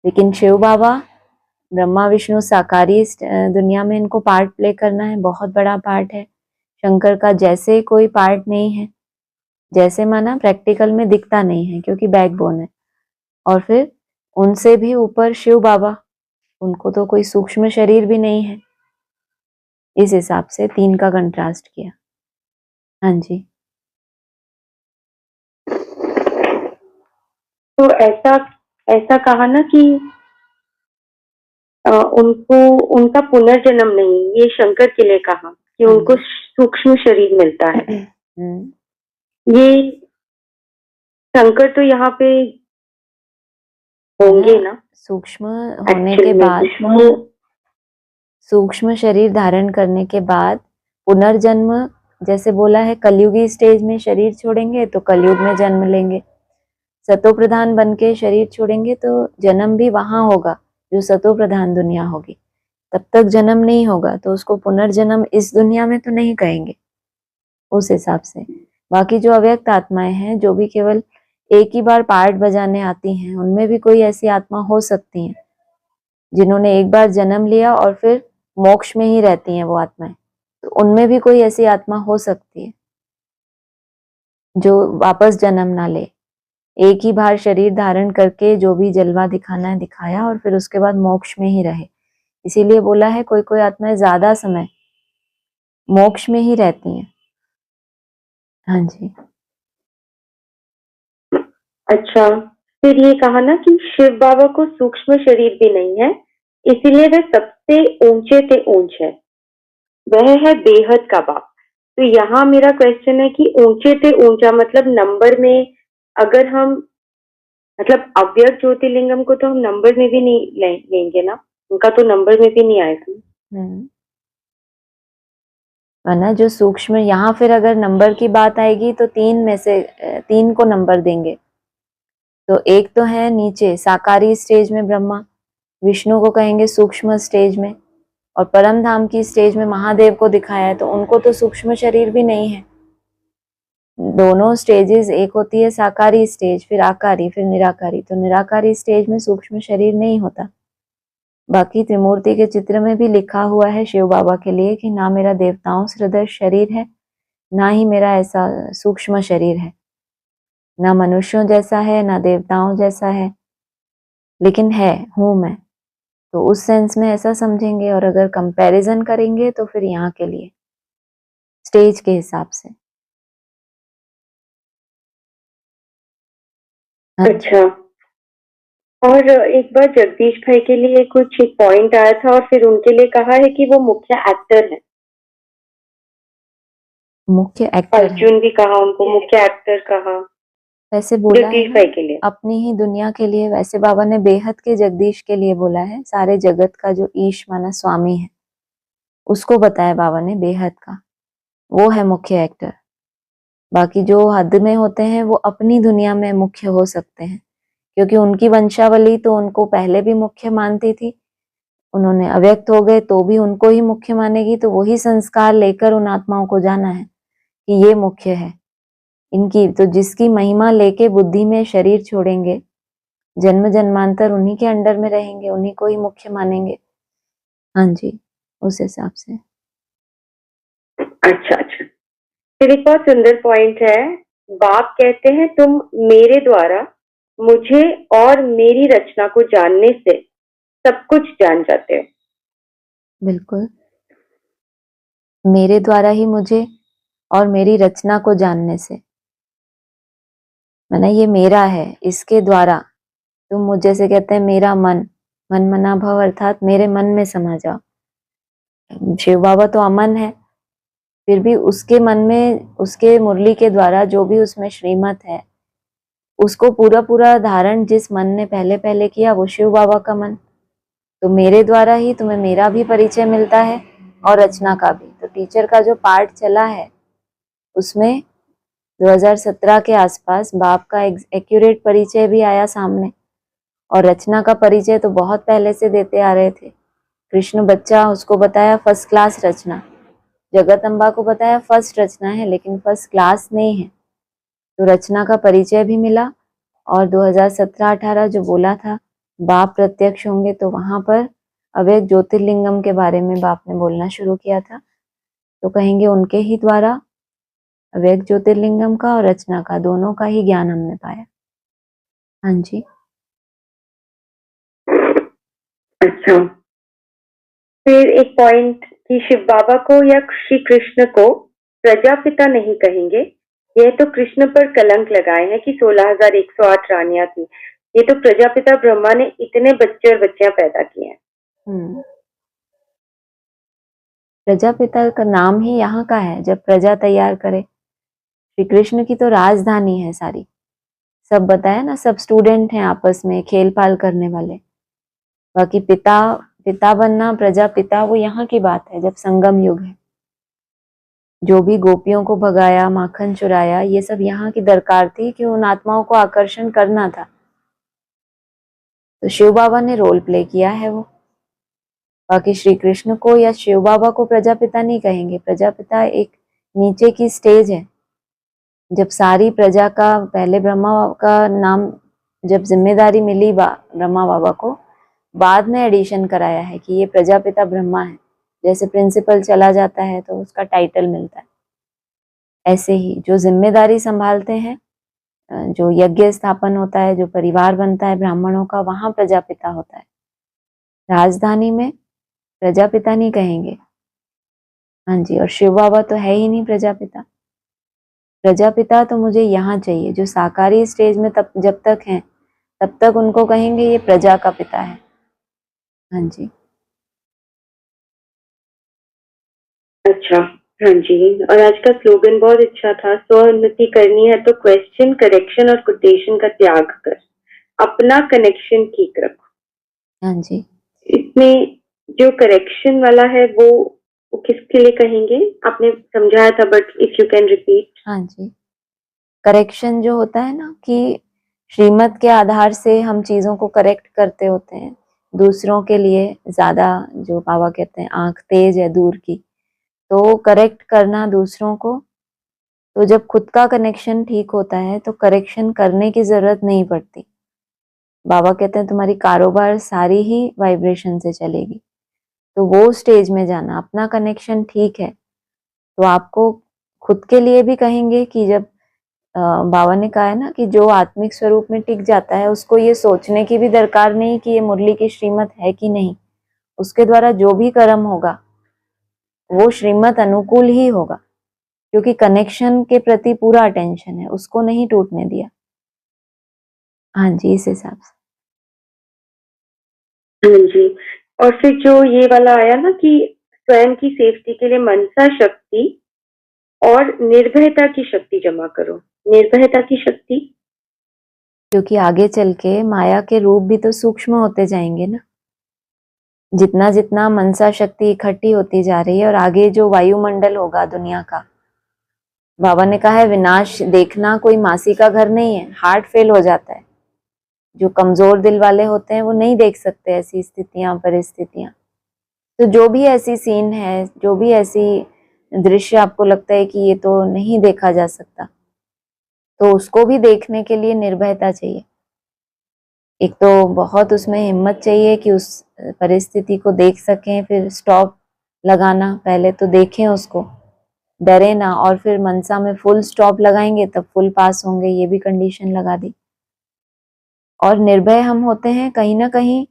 लेकिन शिव बाबा, ब्रह्मा विष्णु साकारी इस दुनिया में इनको पार्ट प्ले करना है, बहुत बड़ा पार्ट है। शंकर का जैसे कोई पार्ट नहीं है, जैसे माना प्रैक्टिकल में दिखता नहीं है क्योंकि बैकबोन है। और फिर उनसे भी ऊपर शिव बाबा, उनको तो कोई सूक्ष्म शरीर भी नहीं है। इस हिसाब से 3 का कंट्रास्ट किया। हाँ जी। तो ऐसा ऐसा कहा ना कि उनको उनका पुनर्जन्म नहीं, ये शंकर के लिए कहा कि हाँ उनको जी। सूक्ष्म शरीर मिलता है। हम्म। ये शंकर तो यहाँ पे होंगे ना सूक्ष्म होने एक्चुअल के में, बाद, विष्णु। सूक्ष्म शरीर धारण करने के बाद पुनर्जन्म, जैसे बोला है कलयुगी स्टेज में शरीर छोड़ेंगे तो कलयुग में जन्म लेंगे, सतो प्रधान बन के शरीर छोड़ेंगे तो जन्म भी वहां होगा जो सतो प्रधान दुनिया होगी। तब तक जन्म नहीं होगा तो उसको पुनर्जन्म इस दुनिया में तो नहीं कहेंगे उस हिसाब से। बाकी जो अव्यक्त आत्माएं हैं, जो भी केवल एक ही बार पार्ट बजाने आती हैं, उनमें भी कोई ऐसी आत्मा हो सकती है जिन्होंने एक बार जन्म लिया और फिर मोक्ष में ही रहती हैं वो आत्माएं, तो उनमें भी कोई ऐसी आत्मा हो सकती है जो वापस जन्म ना ले। एक ही बार शरीर धारण करके जो भी जलवा दिखाना है दिखाया और फिर उसके बाद मोक्ष में ही रहे। इसीलिए बोला है कोई कोई आत्माएं ज्यादा समय मोक्ष में ही रहती हैं। हाँ जी। अच्छा, फिर ये कहा ना कि शिव बाबा को सूक्ष्म शरीर भी नहीं है, इसीलिए वे सबसे ऊंचे से ऊंच है, वह है बेहद का बाप। तो यहाँ मेरा क्वेश्चन है कि ऊंचे से ऊंचा मतलब नंबर में, अगर हम मतलब अव्यक्त ज्योतिर्लिंगम को तो हम नंबर में भी नहीं लेंगे ना, उनका तो नंबर में भी नहीं आएगा। वरना जो सूक्ष्म, यहाँ फिर अगर नंबर की बात आएगी तो 3 में से 3 को नंबर देंगे। तो एक तो है नीचे साकारी स्टेज में ब्रह्मा, विष्णु को कहेंगे सूक्ष्म स्टेज में, और परम धाम की स्टेज में महादेव को दिखाया है तो उनको तो सूक्ष्म शरीर भी नहीं है। दोनों स्टेजेस, एक होती है साकारी स्टेज, फिर आकारी, फिर निराकारी। तो निराकारी स्टेज में सूक्ष्म शरीर नहीं होता। बाकी त्रिमूर्ति के चित्र में भी लिखा हुआ है शिव बाबा के लिए कि ना मेरा देवताओं सदृश शरीर है, ना ही मेरा ऐसा सूक्ष्म शरीर है, ना मनुष्यों जैसा है ना देवताओं जैसा है, लेकिन है, हूं मैं। तो उस सेंस में ऐसा समझेंगे। और अगर कंपैरिजन करेंगे तो फिर यहाँ के लिए स्टेज के हिसाब से। अच्छा, और एक बार जगदीश भाई के लिए कुछ पॉइंट आया था और फिर उनके लिए कहा है कि वो मुख्य एक्टर है। मुख्य एक्टर है, अर्जुन भी कहा उनको मुख्य एक्टर कहा, वैसे बोला है जगदीश ना भाई के लिए। अपनी ही दुनिया के लिए। वैसे बाबा ने बेहद के जगदीश के लिए बोला है, सारे जगत का जो ईश माना स्वामी है उसको बताया बाबा ने बेहद का, वो है मुख्य एक्टर। बाकी जो हद में होते हैं वो अपनी दुनिया में मुख्य हो सकते हैं, क्योंकि उनकी वंशावली तो उनको पहले भी मुख्य मानती थी। उन्होंने अव्यक्त हो गए तो भी उनको ही मुख्य मानेगी, तो वही संस्कार लेकर उन आत्माओं को जाना है कि ये मुख्य है इनकी। तो जिसकी महिमा लेके बुद्धि में शरीर छोड़ेंगे, जन्म जन्मांतर उन्हीं के अंडर में रहेंगे, उन्हीं को ही मुख्य मानेंगे। हाँ जी, उस हिसाब से। अच्छा अच्छा, फिर एक बहुत सुंदर पॉइंट है। बाप कहते हैं तुम मेरे द्वारा मुझे और मेरी रचना को जानने से सब कुछ जान जाते हो। बिल्कुल, मेरे द्वारा ही मुझे और मेरी रचना को जानने से, माना ये मेरा है, इसके द्वारा तुम मुझ जैसे कहते हैं मेरा मन, मन मना भव, अर्थात मेरे मन में समा जाओ। शिव बाबा तो अमन है, फिर भी उसके मन में, उसके मुरली के द्वारा जो भी उसमें श्रीमत है उसको पूरा पूरा धारण जिस मन ने पहले पहले किया वो शिव बाबा का मन। तो मेरे द्वारा ही तुम्हें मेरा भी परिचय मिलता है और रचना का भी। तो टीचर का जो पार्ट चला है उसमें 2017 के आसपास बाप का एक्यूरेट परिचय भी आया सामने, और रचना का परिचय तो बहुत पहले से देते आ रहे थे। कृष्ण बच्चा, उसको बताया फर्स्ट क्लास रचना, जगत अम्बा को बताया फर्स्ट रचना है लेकिन फर्स्ट क्लास नहीं है। तो रचना का परिचय भी मिला, और 2017-18 जो बोला था बाप प्रत्यक्ष होंगे तो वहां पर अव्यक्त ज्योतिर्लिंगम के बारे में बाप ने बोलना शुरू किया था, तो कहेंगे उनके ही द्वारा अव्यक्त ज्योतिर्लिंगम का और रचना का दोनों का ही ज्ञान हमने पाया। हाँ जी। अच्छा, फिर एक पॉइंट कि शिव बाबा को या श्री कृष्ण को प्रजापिता नहीं कहेंगे, यह तो कृष्ण पर कलंक लगाए हैं कि 16,108 रानियां थी। ये तो प्रजापिता ब्रह्मा ने इतने बच्चे और बच्चियां पैदा किए हैं। प्रजापिता का नाम ही यहाँ का है, जब प्रजा तैयार करे। श्री कृष्ण की तो राजधानी है सारी, सब बताया ना, सब स्टूडेंट हैं आपस में खेल पाल करने वाले। बाकी पिता बनना, प्रजापिता, वो यहाँ की बात है जब संगम युग है। जो भी गोपियों को भगाया, माखन चुराया, ये सब यहाँ की दरकार थी कि उन आत्माओं को आकर्षण करना था, तो शिव बाबा ने रोल प्ले किया है वो। बाकी श्री कृष्ण को या शिव बाबा को प्रजापिता नहीं कहेंगे। प्रजापिता एक नीचे की स्टेज है। जब सारी प्रजा का, पहले ब्रह्मा का नाम जब जिम्मेदारी मिली ब्रह्मा बाबा को, बाद में एडिशन कराया है कि ये प्रजापिता ब्रह्मा है। जैसे प्रिंसिपल चला जाता है तो उसका टाइटल मिलता है, ऐसे ही जो जिम्मेदारी संभालते हैं, जो यज्ञ स्थापन होता है, जो परिवार बनता है ब्राह्मणों का, वहां प्रजापिता होता है। राजधानी में प्रजापिता नहीं कहेंगे। हाँ जी, और शिव बाबा तो है ही नहीं प्रजापिता। प्रजापिता तो मुझे यहाँ चाहिए, जो साकारी स्टेज में तब जब तक हैं तब तक उनको कहेंगे ये प्रजा का पिता है। हाँ जी। अच्छा, हाँ जी। और आज का स्लोगन बहुत अच्छा था, स्व उन्नति करनी है तो क्वेश्चन, करेक्शन और कोटेशन का त्याग कर अपना कनेक्शन ठीक रखो। हाँ जी। इसमें जो करेक्शन वाला है वो किसके लिए कहेंगे? आपने समझाया था, but if you can repeat. हाँ जी, करेक्शन जो होता है ना कि श्रीमत के आधार से हम चीजों को करेक्ट करते होते हैं। दूसरों के लिए ज्यादा, जो बाबा कहते हैं आंख तेज है दूर की, तो करेक्ट करना दूसरों को। तो जब खुद का कनेक्शन ठीक होता है तो करेक्शन करने की जरूरत नहीं पड़ती। बाबा कहते हैं तुम्हारी कारोबार सारी ही वाइब्रेशन से चलेगी। तो वो स्टेज में जाना, अपना कनेक्शन ठीक है तो आपको खुद के लिए भी कहेंगे कि जब बाबा ने कहा है ना कि जो आत्मिक स्वरूप में टिक जाता है उसको ये सोचने की भी दरकार नहीं कि ये मुरली की श्रीमत है कि नहीं। उसके द्वारा जो भी कर्म होगा वो श्रीमत अनुकूल ही होगा, क्योंकि कनेक्शन के प्रति पूरा अटेंशन है, उसको नहीं टूटने दिया। हाँ जी, इस हिसाब से। हाँ जी। और फिर जो ये वाला आया ना कि स्वयं की सेफ्टी के लिए मनसा शक्ति और निर्भयता की शक्ति जमा करो। निर्भयता की शक्ति, क्योंकि आगे चल के माया के रूप भी तो सूक्ष्म होते जाएंगे ना, जितना जितना मनसा शक्ति इकट्ठी होती जा रही है। और आगे जो वायुमंडल होगा दुनिया का, बाबा ने कहा है विनाश देखना कोई मासी का घर नहीं है, हार्ट फेल हो जाता है। जो कमजोर दिल वाले होते हैं वो नहीं देख सकते ऐसी स्थितियां, परिस्थितियां। तो जो भी ऐसी सीन है, जो भी ऐसी दृश्य आपको लगता है कि ये तो नहीं देखा जा सकता, तो उसको भी देखने के लिए निर्भयता चाहिए। एक तो बहुत उसमें हिम्मत चाहिए कि उस परिस्थिति को देख सकें, फिर स्टॉप लगाना, पहले तो देखें उसको, डरे ना, और फिर मनसा में फुल स्टॉप लगाएंगे तब फुल पास होंगे, ये भी कंडीशन लगा दी। और निर्भय हम होते हैं कहीं ना कहीं,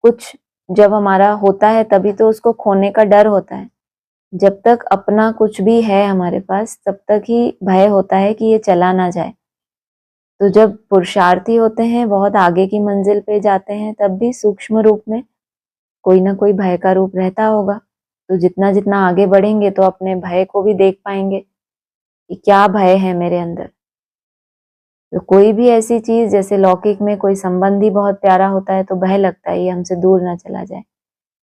कुछ जब हमारा होता है तभी तो उसको खोने का डर होता है। जब तक अपना कुछ भी है हमारे पास तब तक ही भय होता है कि ये चला ना जाए। तो जब पुरुषार्थी होते हैं, बहुत आगे की मंजिल पे जाते हैं, तब भी सूक्ष्म रूप में कोई ना कोई भय का रूप रहता होगा। तो जितना जितना आगे बढ़ेंगे तो अपने भय को भी देख पाएंगे कि क्या भय है मेरे अंदर। तो कोई भी ऐसी चीज, जैसे लौकिक में कोई संबंधी बहुत प्यारा होता है तो भय लगता है ये हमसे दूर ना चला जाए।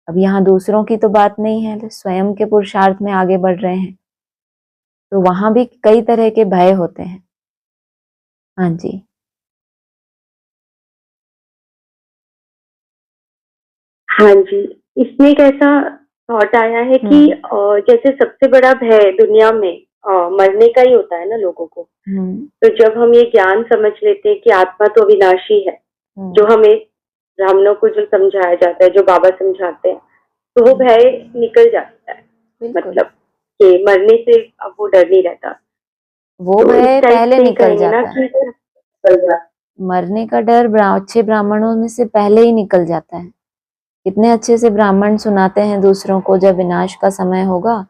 अब यहाँ दूसरों की तो बात नहीं है, तो स्वयं के पुरुषार्थ में आगे बढ़ रहे हैं, तो वहां भी कई तरह के भय होते हैं। हाँ जी। हाँ जी। इसमें एक ऐसा थॉट आया है कि जैसे सबसे बड़ा भय दुनिया में मरने का ही होता है ना लोगों को। तो जब हम ये ज्ञान समझ लेते हैं कि आत्मा तो अविनाशी है, जो हमें ब्राह्मणों को जो समझाया जाता है, जो बाबा समझाते हैं, तो वो भय निकल जाता है, बिल्कुल मतलब कि मरने से अब वो डर नहीं रहता। वो तो इस भय टाइप पहले से ही निकल कहेंगे ना जाता है। कि मरने का डर अच्छे ब्राह्मणों में से पहले ही निकल जाता है। कितने अच्छे से ब्राह्मण सुनाते हैं दूसरों को, जब विनाश का समय होगा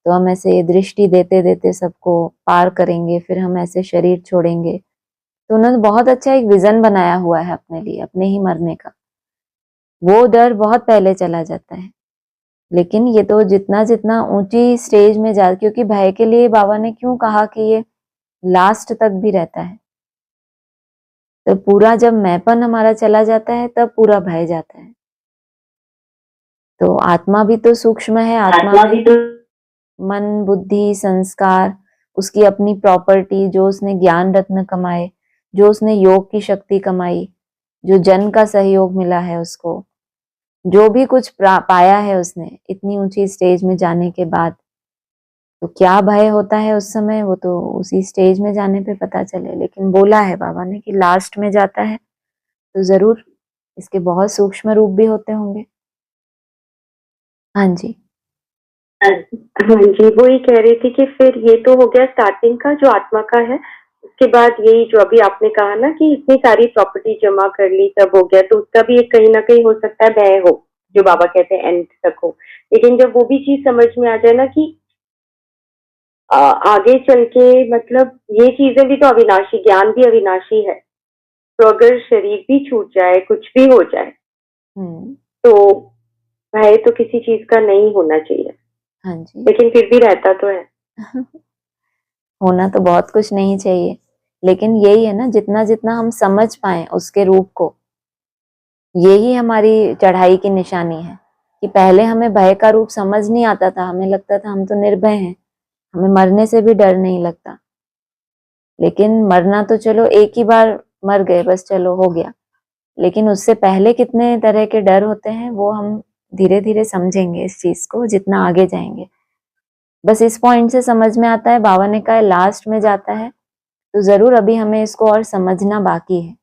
तो हम ऐसे दृष्टि देते देते सबको पार करेंगे, फिर हम ऐसे शरीर छोड़ेंगे। तो उन्होंने बहुत अच्छा एक विजन बनाया हुआ है अपने लिए, अपने ही मरने का। वो डर बहुत पहले चला जाता है। लेकिन ये तो जितना जितना ऊंची स्टेज में जा, क्योंकि भय के लिए बाबा ने क्यों कहा कि ये लास्ट तक भी रहता है, तो पूरा जब मैंपन हमारा चला जाता है तब पूरा भय जाता है। तो आत्मा भी तो सूक्ष्म है, आत्मा में मन बुद्धि संस्कार, उसकी अपनी प्रॉपर्टी, जो उसने ज्ञान रत्न कमाए, जो उसने योग की शक्ति कमाई, जो जन का सहयोग मिला है उसको, जो भी कुछ पाया है उसने इतनी ऊंची स्टेज में जाने के बाद, तो क्या भय होता है उस समय वो तो उसी स्टेज में जाने पे पता चले। लेकिन बोला है बाबा ने कि लास्ट में जाता है तो जरूर इसके बहुत सूक्ष्म रूप भी होते होंगे। हाँ जी हाँ जी, वो ही कह रही थी कि फिर ये तो हो गया स्टार्टिंग का जो आत्मा का है। उसके बाद यही जो अभी आपने कहा ना कि इतनी सारी प्रॉपर्टी जमा कर ली, सब हो गया, तो उसका भी एक कहीं ना कहीं हो सकता है भय हो, जो बाबा कहते हैं एंड तक हो। लेकिन जब वो भी चीज समझ में आ जाए ना कि आगे चल के मतलब ये चीजें भी तो अविनाशी, ज्ञान भी अविनाशी है, तो अगर शरीर भी छूट जाए, कुछ भी हो जाए, हम्म तो भय तो किसी चीज का नहीं होना चाहिए, हाँ जी लेकिन फिर भी रहता तो है। होना तो बहुत कुछ नहीं चाहिए, लेकिन यही है ना, जितना जितना हम समझ पाए उसके रूप को, यही हमारी चढ़ाई की निशानी है। कि पहले हमें भय का रूप समझ नहीं आता था, हमें लगता था हम तो निर्भय हैं, हमें मरने से भी डर नहीं लगता। लेकिन मरना तो चलो एक ही बार मर गए बस, चलो हो गया। लेकिन उससे पहले कितने तरह के डर होते हैं वो हम धीरे धीरे समझेंगे इस चीज को जितना आगे जाएंगे। बस इस पॉइंट से समझ में आता है, बाबा ने कहा लास्ट में जाता है, तो जरूर अभी हमें इसको और समझना बाकी है।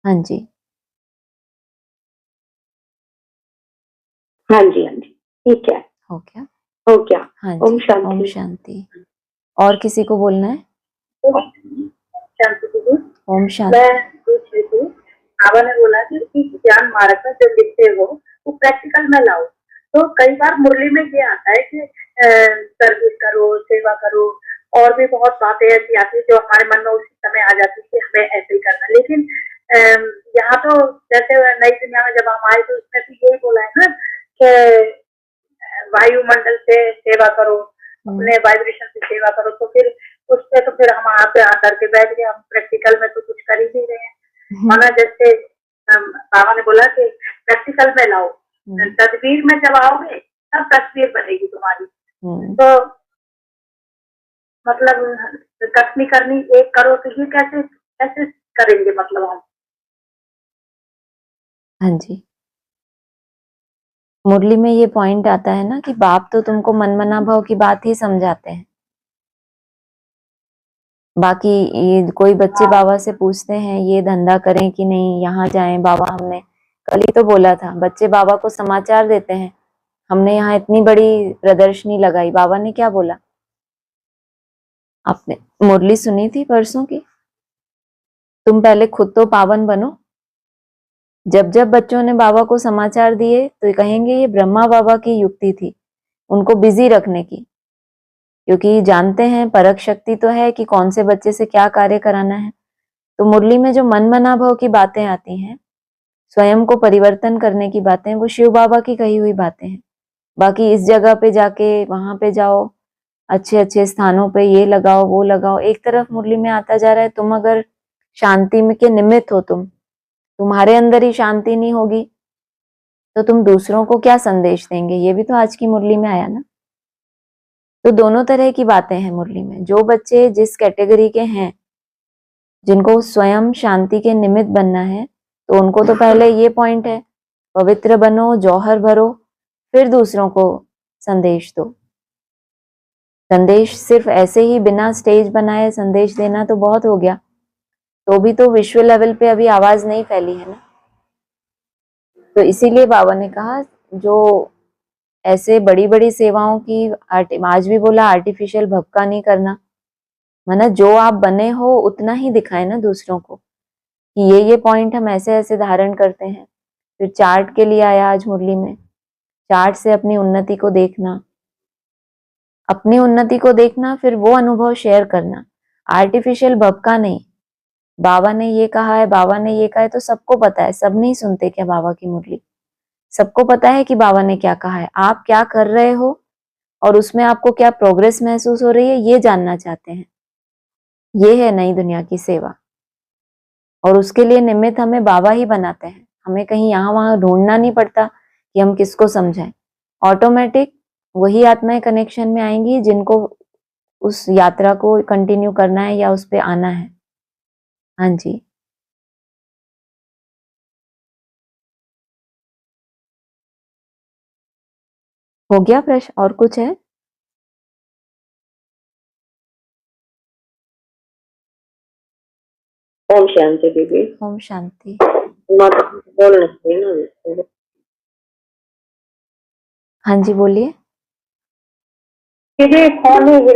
हाँ जी हाँ जी, हाँ जी, ठीक है, हो गया। हो गया। हाँ ओम जी ओम शांति। शांति। और किसी को बोलना है? ओम शांति दीदी। ओम मैं शांति। पूछ रही थी, बाबा ने बोला कि इस ज्ञान मार्ग में जब लिखते हो वो प्रैक्टिकल में लाओ। तो कई बार मुरली में ये आता है कि सर्विस करो, सेवा करो, और भी बहुत बातें ऐसी आती है जो हमारे मन में उसी समय आ जाती है कि हमें ऐसे ही करना है। लेकिन यहाँ तो जैसे नई दुनिया में जब हम आए तो उसमें तो यही बोला है ना कि वायुमंडल से सेवा करो, अपने वाइब्रेशन से सेवा करो। तो फिर उस पे तो फिर हम आके आकर के बैठ गए, हम प्रैक्टिकल में तो कुछ कर ही नहीं रहे हैं। माना जैसे बाबा ने बोला कि प्रैक्टिकल में लाओ, तदबीर में जब आओगे तब तस्वीर बनेगी तुम्हारी। तो मतलब कसनी करनी एक करो, तो ये कैसे कैसे करेंगे मतलब हम? हाँ जी मुरली में ये पॉइंट आता है ना कि बाप तो तुमको मनमना भाव की बात ही समझाते हैं। बाकी ये कोई बच्चे बाबा से पूछते हैं ये धंधा करें कि नहीं, यहाँ जाएं बाबा, हमने कल ही तो बोला था, बच्चे बाबा को समाचार देते हैं, हमने यहाँ इतनी बड़ी प्रदर्शनी लगाई। बाबा ने क्या बोला? आपने मुरली सुनी थी परसों की? तुम पहले खुद तो पावन बनो। जब जब बच्चों ने बाबा को समाचार दिए तो कहेंगे ये ब्रह्मा बाबा की युक्ति थी, उनको बिजी रखने की, क्योंकि जानते हैं परख शक्ति तो है कि कौन से बच्चे से क्या कार्य कराना है। तो मुरली में जो मन मना भाव की बातें आती हैं, स्वयं को परिवर्तन करने की बातें, वो शिव बाबा की कही हुई बातें हैं। बाकी इस जगह पे जाके वहां पे जाओ, अच्छे अच्छे स्थानों पे ये लगाओ वो लगाओ, एक तरफ मुरली में आता जा रहा है तुम अगर शांति में के निमित्त हो, तुम्हारे अंदर ही शांति नहीं होगी तो तुम दूसरों को क्या संदेश देंगे? ये भी तो आज की मुरली में आया ना। तो दोनों तरह की बातें हैं मुरली में। जो बच्चे जिस कैटेगरी के हैं, जिनको स्वयं शांति के निमित्त बनना है, तो उनको तो पहले ये पॉइंट है, पवित्र बनो, जौहर भरो, फिर दूसरों को संदेश दो। संदेश सिर्फ ऐसे ही बिना स्टेज बनाए संदेश देना तो बहुत हो गया, तो भी तो विश्व लेवल पे अभी आवाज नहीं फैली है ना। तो इसीलिए बाबा ने कहा जो ऐसे बड़ी बड़ी सेवाओं की आज भी बोला आर्टिफिशियल भक्का नहीं करना, माना जो आप बने हो उतना ही दिखाए ना दूसरों को कि ये पॉइंट हम ऐसे ऐसे धारण करते हैं। फिर चार्ट के लिए आया आज मुरली में, चार्ट से अपनी उन्नति को देखना, अपनी उन्नति को देखना, फिर वो अनुभव शेयर करना, आर्टिफिशियल भक्का नहीं। बाबा ने ये कहा है, बाबा ने ये कहा है, तो सबको पता है, सब नहीं सुनते क्या बाबा की मुरली? सबको पता है कि बाबा ने क्या कहा है, आप क्या कर रहे हो और उसमें आपको क्या प्रोग्रेस महसूस हो रही है, ये जानना चाहते हैं। ये है नई दुनिया की सेवा, और उसके लिए निमित्त हमें बाबा ही बनाते हैं। हमें कहीं यहाँ वहां ढूंढना नहीं पड़ता कि हम किसको समझाएं। ऑटोमेटिक वही आत्माएं कनेक्शन में आएंगी जिनको उस यात्रा को कंटिन्यू करना है या उस पे आना है। हाँ जी, हो गया प्रश्न? और कुछ है? ओम शांति दीदी। ओम शांति। बोलना चाहिए ना। हाँ जी, बोलिए। दीदी कौन है ये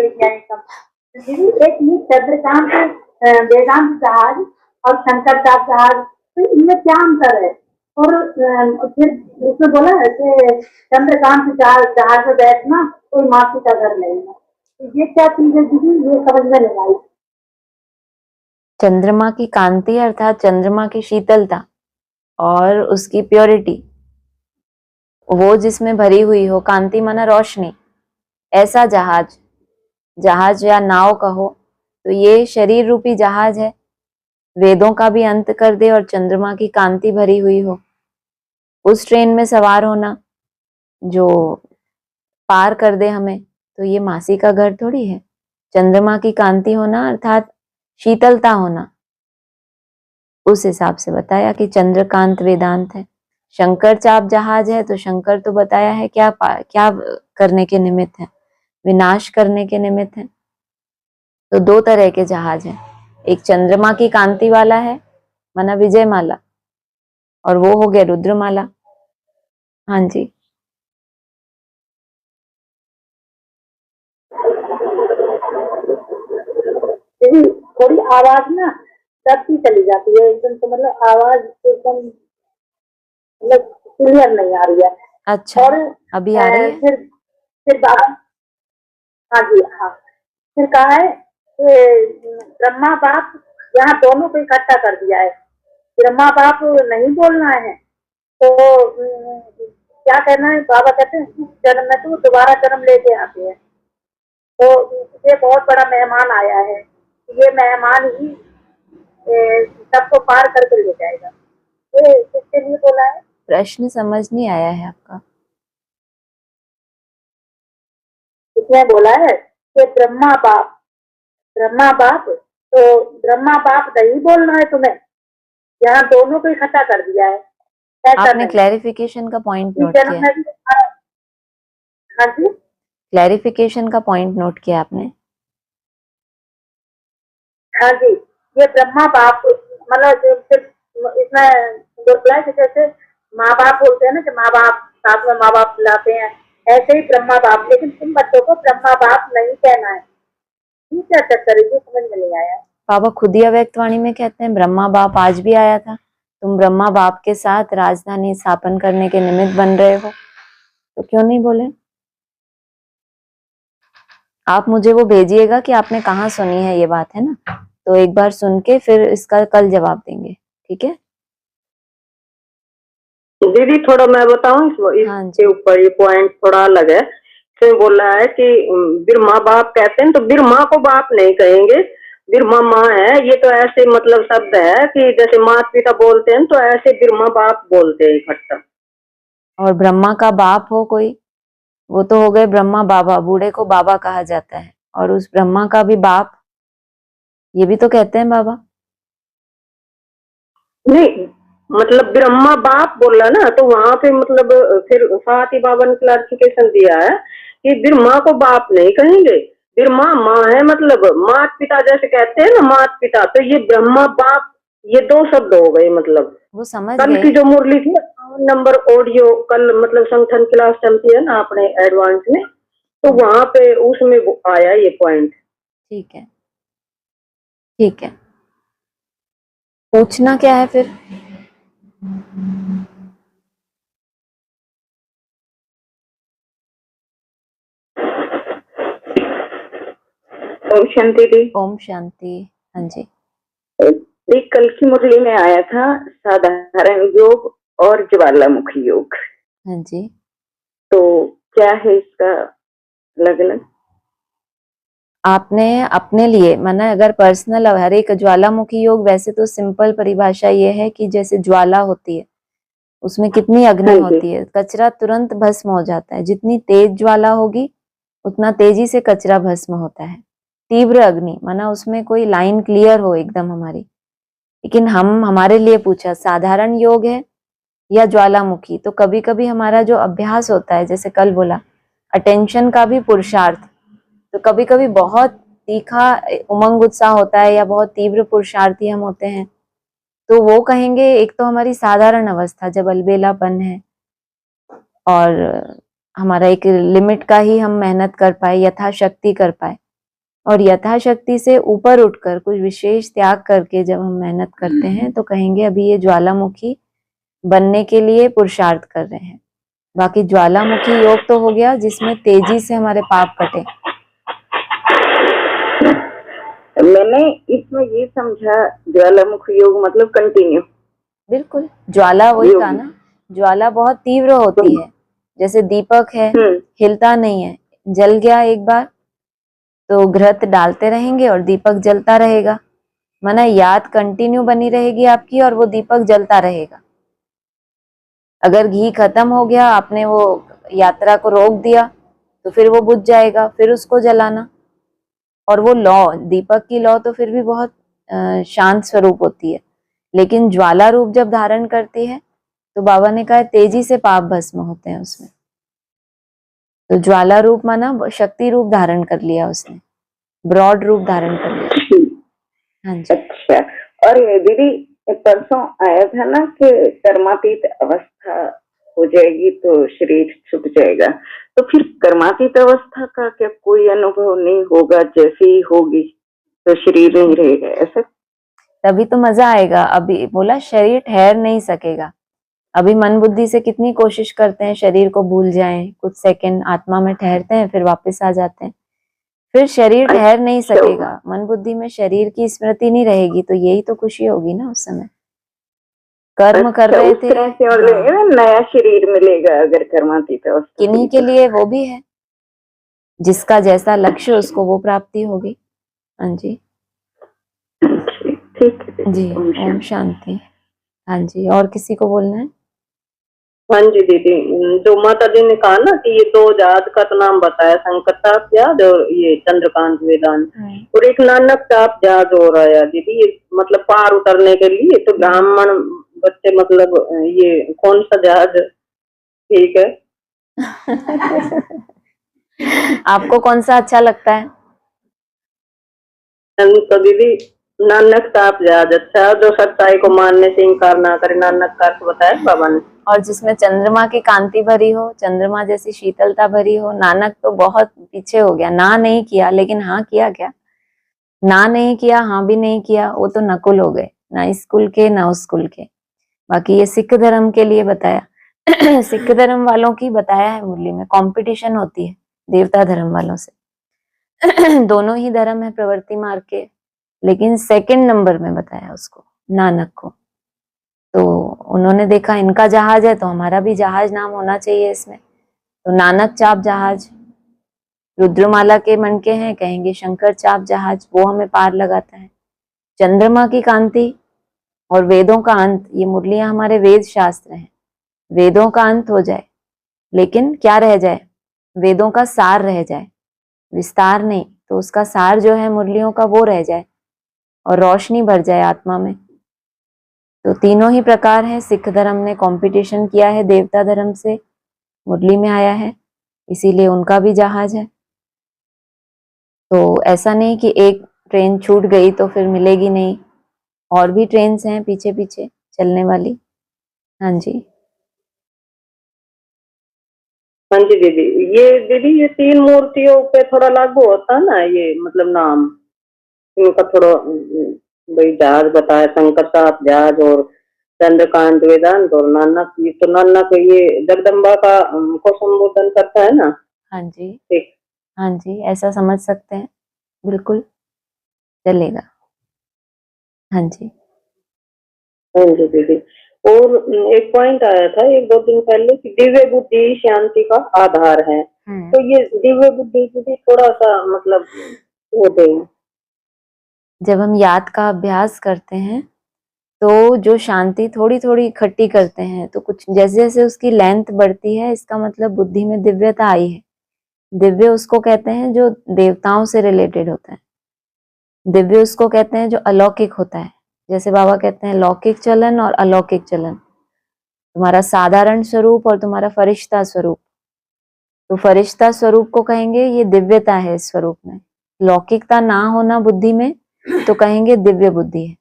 दीदी? एक ये चंद्रकांत वेदांत जहाज और शंकर दास जहाज, तो इनमें क्या अंतर है? और फिर उसमें बोला है कि चंद्रकांत जहाज में बैठना कोई माफी का घर नहीं है, तो ये क्या चीज है दीदी? ये समझ में नहीं आई। चंद्रमा की कांति अर्थात चंद्रमा की शीतलता और उसकी प्योरिटी, वो जिसमें भरी हुई हो, कांति माना रोशनी, ऐसा जहाज, जहाज या नाव कहो, तो ये शरीर रूपी जहाज है। वेदों का भी अंत कर दे और चंद्रमा की कांति भरी हुई हो, उस ट्रेन में सवार होना जो पार कर दे हमें, तो ये मासी का घर थोड़ी है। चंद्रमा की कांति होना अर्थात शीतलता होना, उस हिसाब से बताया कि चंद्रकांत वेदांत है। शंकर चाप जहाज है, तो शंकर तो बताया है क्या क्या करने के निमित्त है, विनाश करने के निमित्त है। तो दो तरह के जहाज हैं, एक चंद्रमा की कांति वाला है माना विजय माला, और वो हो गया रुद्रमाला। हाँ जी, दीदी थोड़ी आवाज ना दबती चली जाती है एकदम, तो मतलब आवाज एकदम मतलब क्लियर नहीं आ रही है। अच्छा, और अभी आ रही है? फिर बाबा, हाँ जी हाँ, फिर कहा है कि ब्रह्मा बाप यहाँ दोनों को इकट्ठा कर दिया है, ब्रह्मा बाप नहीं बोलना है तो क्या कहना है? बाबा कहते हैं इस जन्म में तो दोबारा जन्म लेके आते हैं, तो ये बहुत बड़ा मेहमान आया है, ये मेहमान ही सबको पार करके ले जाएगा। ये किसके लिए बोला है? प्रश्न समझ नहीं आया है आपका। इसमें बोला है कि ब्रह्मा बाप, तो ब्रह्मा बाप नहीं बोलना है तुम्हें, यहाँ दोनों को इकट्ठा कर दिया है, ऐसा आपने नहीं। क्लैरिफिकेशन का पॉइंट इस नोट जन्म किया? में भी, हाँ जी, क्लैरिफिकेशन का पॉइंट नोट किया आपने? हाँ जी, ये ब्रह्मा बाप मतलब इसमें बोला है कि जैसे माँ बाप बोलते हैं ना कि माँ बाप साथ में माँ बाप बुलाते हैं, ऐसे ही ब्रह्मा बाप, लेकिन तुम बच्चों को ब्रह्मा बाप नहीं कहना है। ठीक है, चक्कर ये समझ में नहीं आया। बाबा खुद ही अव्यक्त वाणी में कहते हैं ब्रह्मा बाप आज भी आया था, तुम ब्रह्मा बाप के साथ राजधानी स्थापन करने के निमित्त बन रहे हो, तो क्यों नहीं बोले? आप मुझे वो भेजिएगा कि आपने कहाँ सुनी है ये बात, है ना? तो एक बार सुन के फिर इसका कल जवाब देंगे, ठीक है? दीदी थोड़ा मैं बताऊं हाँ इसके जी, ऊपर, ये पॉइंट थोड़ा अलग है। इसमें बोला है कि ब्रह्मा बाप कहते हैं, तो ब्रह्मा को बाप नहीं कहेंगे, ब्रह्मा माँ है। ये तो ऐसे मतलब शब्द है कि जैसे माता पिता बोलते हैं, तो ऐसे ब्रह्मा बाप बोलते हैं इकट्ठा। और ब्रह्मा का बाप हो कोई, वो तो हो गए ब्रह्मा बाबा, बूढ़े को बाबा कहा जाता है, और उस ब्रह्मा का भी बाप, ये भी तो कहते हैं बाबा। नहीं, मतलब ब्रह्मा बाप बोला ना, तो वहां पे मतलब फिर साथ ही बाबा ने क्लैरिफिकेशन दिया है कि ब्रह्मा को बाप नहीं कहेंगे, ब्रह्मा माँ है, मतलब मात पिता जैसे कहते हैं ना मात पिता, तो ये ब्रह्मा बाप ये 2 शब्द हो गए मतलब। वो समझ कल गए। की जो मुरली थी नंबर ऑडियो, कल मतलब संगठन क्लास चलती है ना अपने एडवांस में, तो वहां पे उसमें वो आया ये पॉइंट। ठीक है, ठीक है, पूछना क्या है फिर? ओम शांति दी। ओम शांति। हाँ जी। देख, कल की मुरली में आया था साधारण योग और ज्वालामुखी योग। हाँ जी। तो क्या है इसका अलग अलग? आपने अपने लिए माना, अगर पर्सनल, हर एक ज्वालामुखी योग, वैसे तो सिंपल परिभाषा ये है कि जैसे ज्वाला होती है, उसमें कितनी अग्नि हाँ जी। होती है, कचरा तुरंत भस्म हो जाता है। जितनी तेज ज्वाला होगी उतना तेजी से कचरा भस्म होता है। तीव्र अग्नि माना उसमें कोई लाइन क्लियर हो एकदम हमारी। लेकिन हमारे लिए पूछा साधारण योग है या ज्वालामुखी, तो कभी कभी हमारा जो अभ्यास होता है, जैसे कल बोला अटेंशन का भी पुरुषार्थ, तो कभी कभी बहुत तीखा उमंग उत्साह होता है या बहुत तीव्र पुरुषार्थी हम होते हैं, तो वो कहेंगे एक तो हमारी साधारण अवस्था जब अलबेलापन है और हमारा एक लिमिट का ही हम मेहनत कर पाए, यथाशक्ति कर पाए, और यथाशक्ति से ऊपर उठकर कुछ विशेष त्याग करके जब हम मेहनत करते हैं तो कहेंगे अभी ये ज्वालामुखी बनने के लिए पुरुषार्थ कर रहे हैं। बाकी ज्वालामुखी योग तो हो गया जिसमें तेजी से हमारे पाप कटे। मैंने इसमें ये समझा ज्वालामुखी योग मतलब कंटिन्यू। बिल्कुल, ज्वाला वही कहा योग। ना, ज्वाला बहुत तीव्र होती है, जैसे दीपक है, हिलता नहीं है, जल गया एक बार तो घृत डालते रहेंगे और दीपक जलता रहेगा। माना याद कंटिन्यू बनी रहेगी आपकी और वो दीपक जलता रहेगा। अगर घी खत्म हो गया, आपने वो यात्रा को रोक दिया, तो फिर वो बुझ जाएगा, फिर उसको जलाना। और वो लौ, दीपक की लौ तो फिर भी बहुत शांत स्वरूप होती है, लेकिन ज्वाला रूप जब धारण करती है तो बाबा ने कहा तेजी से पाप भस्म होते हैं उसमें। तो ज्वाला रूप माना शक्ति रूप धारण कर लिया उसने, ब्रॉड रूप धारण कर लिया। हाँ जी। अच्छा, और ये दीदी परसों आया था ना कि कर्मातीत अवस्था हो जाएगी तो शरीर छूट जाएगा, तो फिर कर्मातीत अवस्था का क्या कोई अनुभव नहीं होगा? जैसे ही होगी तो शरीर नहीं रहेगा, ऐसा? तभी तो मजा आएगा। अभी बोला शरीर ठहर नहीं सकेगा। अभी मन बुद्धि से कितनी कोशिश करते हैं शरीर को भूल जाएं, कुछ सेकंड आत्मा में ठहरते हैं फिर वापस आ जाते हैं, फिर शरीर ठहर नहीं सकेगा। मन बुद्धि में शरीर की स्मृति नहीं रहेगी, तो यही तो खुशी होगी ना उस समय। कर्म कर अच्छा, रहे उस थे। तरह से और हाँ, नया शरीर मिलेगा अगर कर्मातीत अवस्था किन्हीं हुई के तो। लिए वो भी है, जिसका जैसा लक्ष्य उसको वो प्राप्ति होगी। हाँ जी। ठीक है जी, दीदी, ओम ओम शांति। शांति। हाँ जी, और किसी को बोलना है? हाँ जी दीदी, जो माता जी ने कहा ना कि ये 2 जहाज का तो नाम बताया, संकट ताप जहाज और ये चंद्रकांत वेदांत, और एक नानक ताप जहाज हो रहा है दीदी, ये मतलब पार उतरने के लिए तो ब्राह्मण बच्चे मतलब ये कौन सा जहाज ठीक है? आपको कौन सा अच्छा लगता है? तो दीदी नानक ताप जहाज अच्छा, जो सच्चाई को मानने से इनकार ना करे, नानक का अर्थ बताया बाबा ने। और जिसमें चंद्रमा की कांति भरी हो, चंद्रमा जैसी शीतलता भरी हो। नानक तो बहुत पीछे हो गया, ना नहीं किया, लेकिन हाँ किया क्या? ना नहीं किया, हाँ भी नहीं किया, वो तो नकुल हो गए, ना इस कुल के ना उस कुल के। बाकी ये सिख धर्म के लिए बताया। सिख धर्म वालों की बताया है मुरली में, कंपटीशन होती है देवता धर्म वालों से। दोनों ही धर्म है प्रवृत्ति मार्ग के, लेकिन सेकंड नंबर में बताया उसको, नानक को। तो उन्होंने देखा इनका जहाज है तो हमारा भी जहाज नाम होना चाहिए इसमें, तो नानक चाप जहाज। रुद्रमाला के मन के हैं, कहेंगे शंकर चाप जहाज, वो हमें पार लगाता है। चंद्रमा की कांति और वेदों का अंत, ये मुरलियां हमारे वेद शास्त्र हैं। वेदों का अंत हो जाए, लेकिन क्या रह जाए? वेदों का सार रह जाए, विस्तार नहीं, तो उसका सार जो है मुरलियों का वो रह जाए और रोशनी भर जाए आत्मा में। तो तीनों ही प्रकार हैं। सिख धर्म ने कंपटीशन किया है देवता धर्म से, मुरली में आया है, इसीलिए उनका भी जहाज है। तो ऐसा नहीं कि एक ट्रेन छूट गई तो फिर मिलेगी नहीं, और भी ट्रेन्स हैं पीछे पीछे चलने वाली। हाँ जी। हाँ जी दीदी, ये 3 मूर्तियों पे थोड़ा लागू होता है ना, ये मतलब नाम इनका थोड़ा भाई जहाज बताया, शंकर साहब जहाज, और चंद्रकांत वेदांत, और नानक, ये तो नानक ये जगदम्बा का को संबोधन करता है ना। हाँ जी। ठीक। हाँ जी, ऐसा समझ सकते हैं, बिल्कुल चलेगा। हाँ जी। हाँ जी दीदी। और एक पॉइंट आया था 1-2 दिन पहले कि दिव्य बुद्धि शांति का आधार है। तो ये दिव्य बुद्धि दीदी थोड़ा सा मतलब वो दें। जब हम याद का अभ्यास करते हैं तो जो शांति थोड़ी थोड़ी इकट्ठी करते हैं, तो कुछ जैसे जैसे उसकी लेंथ बढ़ती है, इसका मतलब बुद्धि में दिव्यता आई है। दिव्य उसको कहते हैं जो देवताओं से रिलेटेड होता है। दिव्य उसको कहते हैं जो अलौकिक होता है। जैसे बाबा कहते हैं लौकिक चलन और अलौकिक चलन, तुम्हारा साधारण स्वरूप और तुम्हारा फरिश्ता स्वरूप। तो फरिश्ता स्वरूप को कहेंगे ये दिव्यता है इस स्वरूप में। लौकिकता ना होना बुद्धि में तो कहेंगे दिव्य बुद्धि है।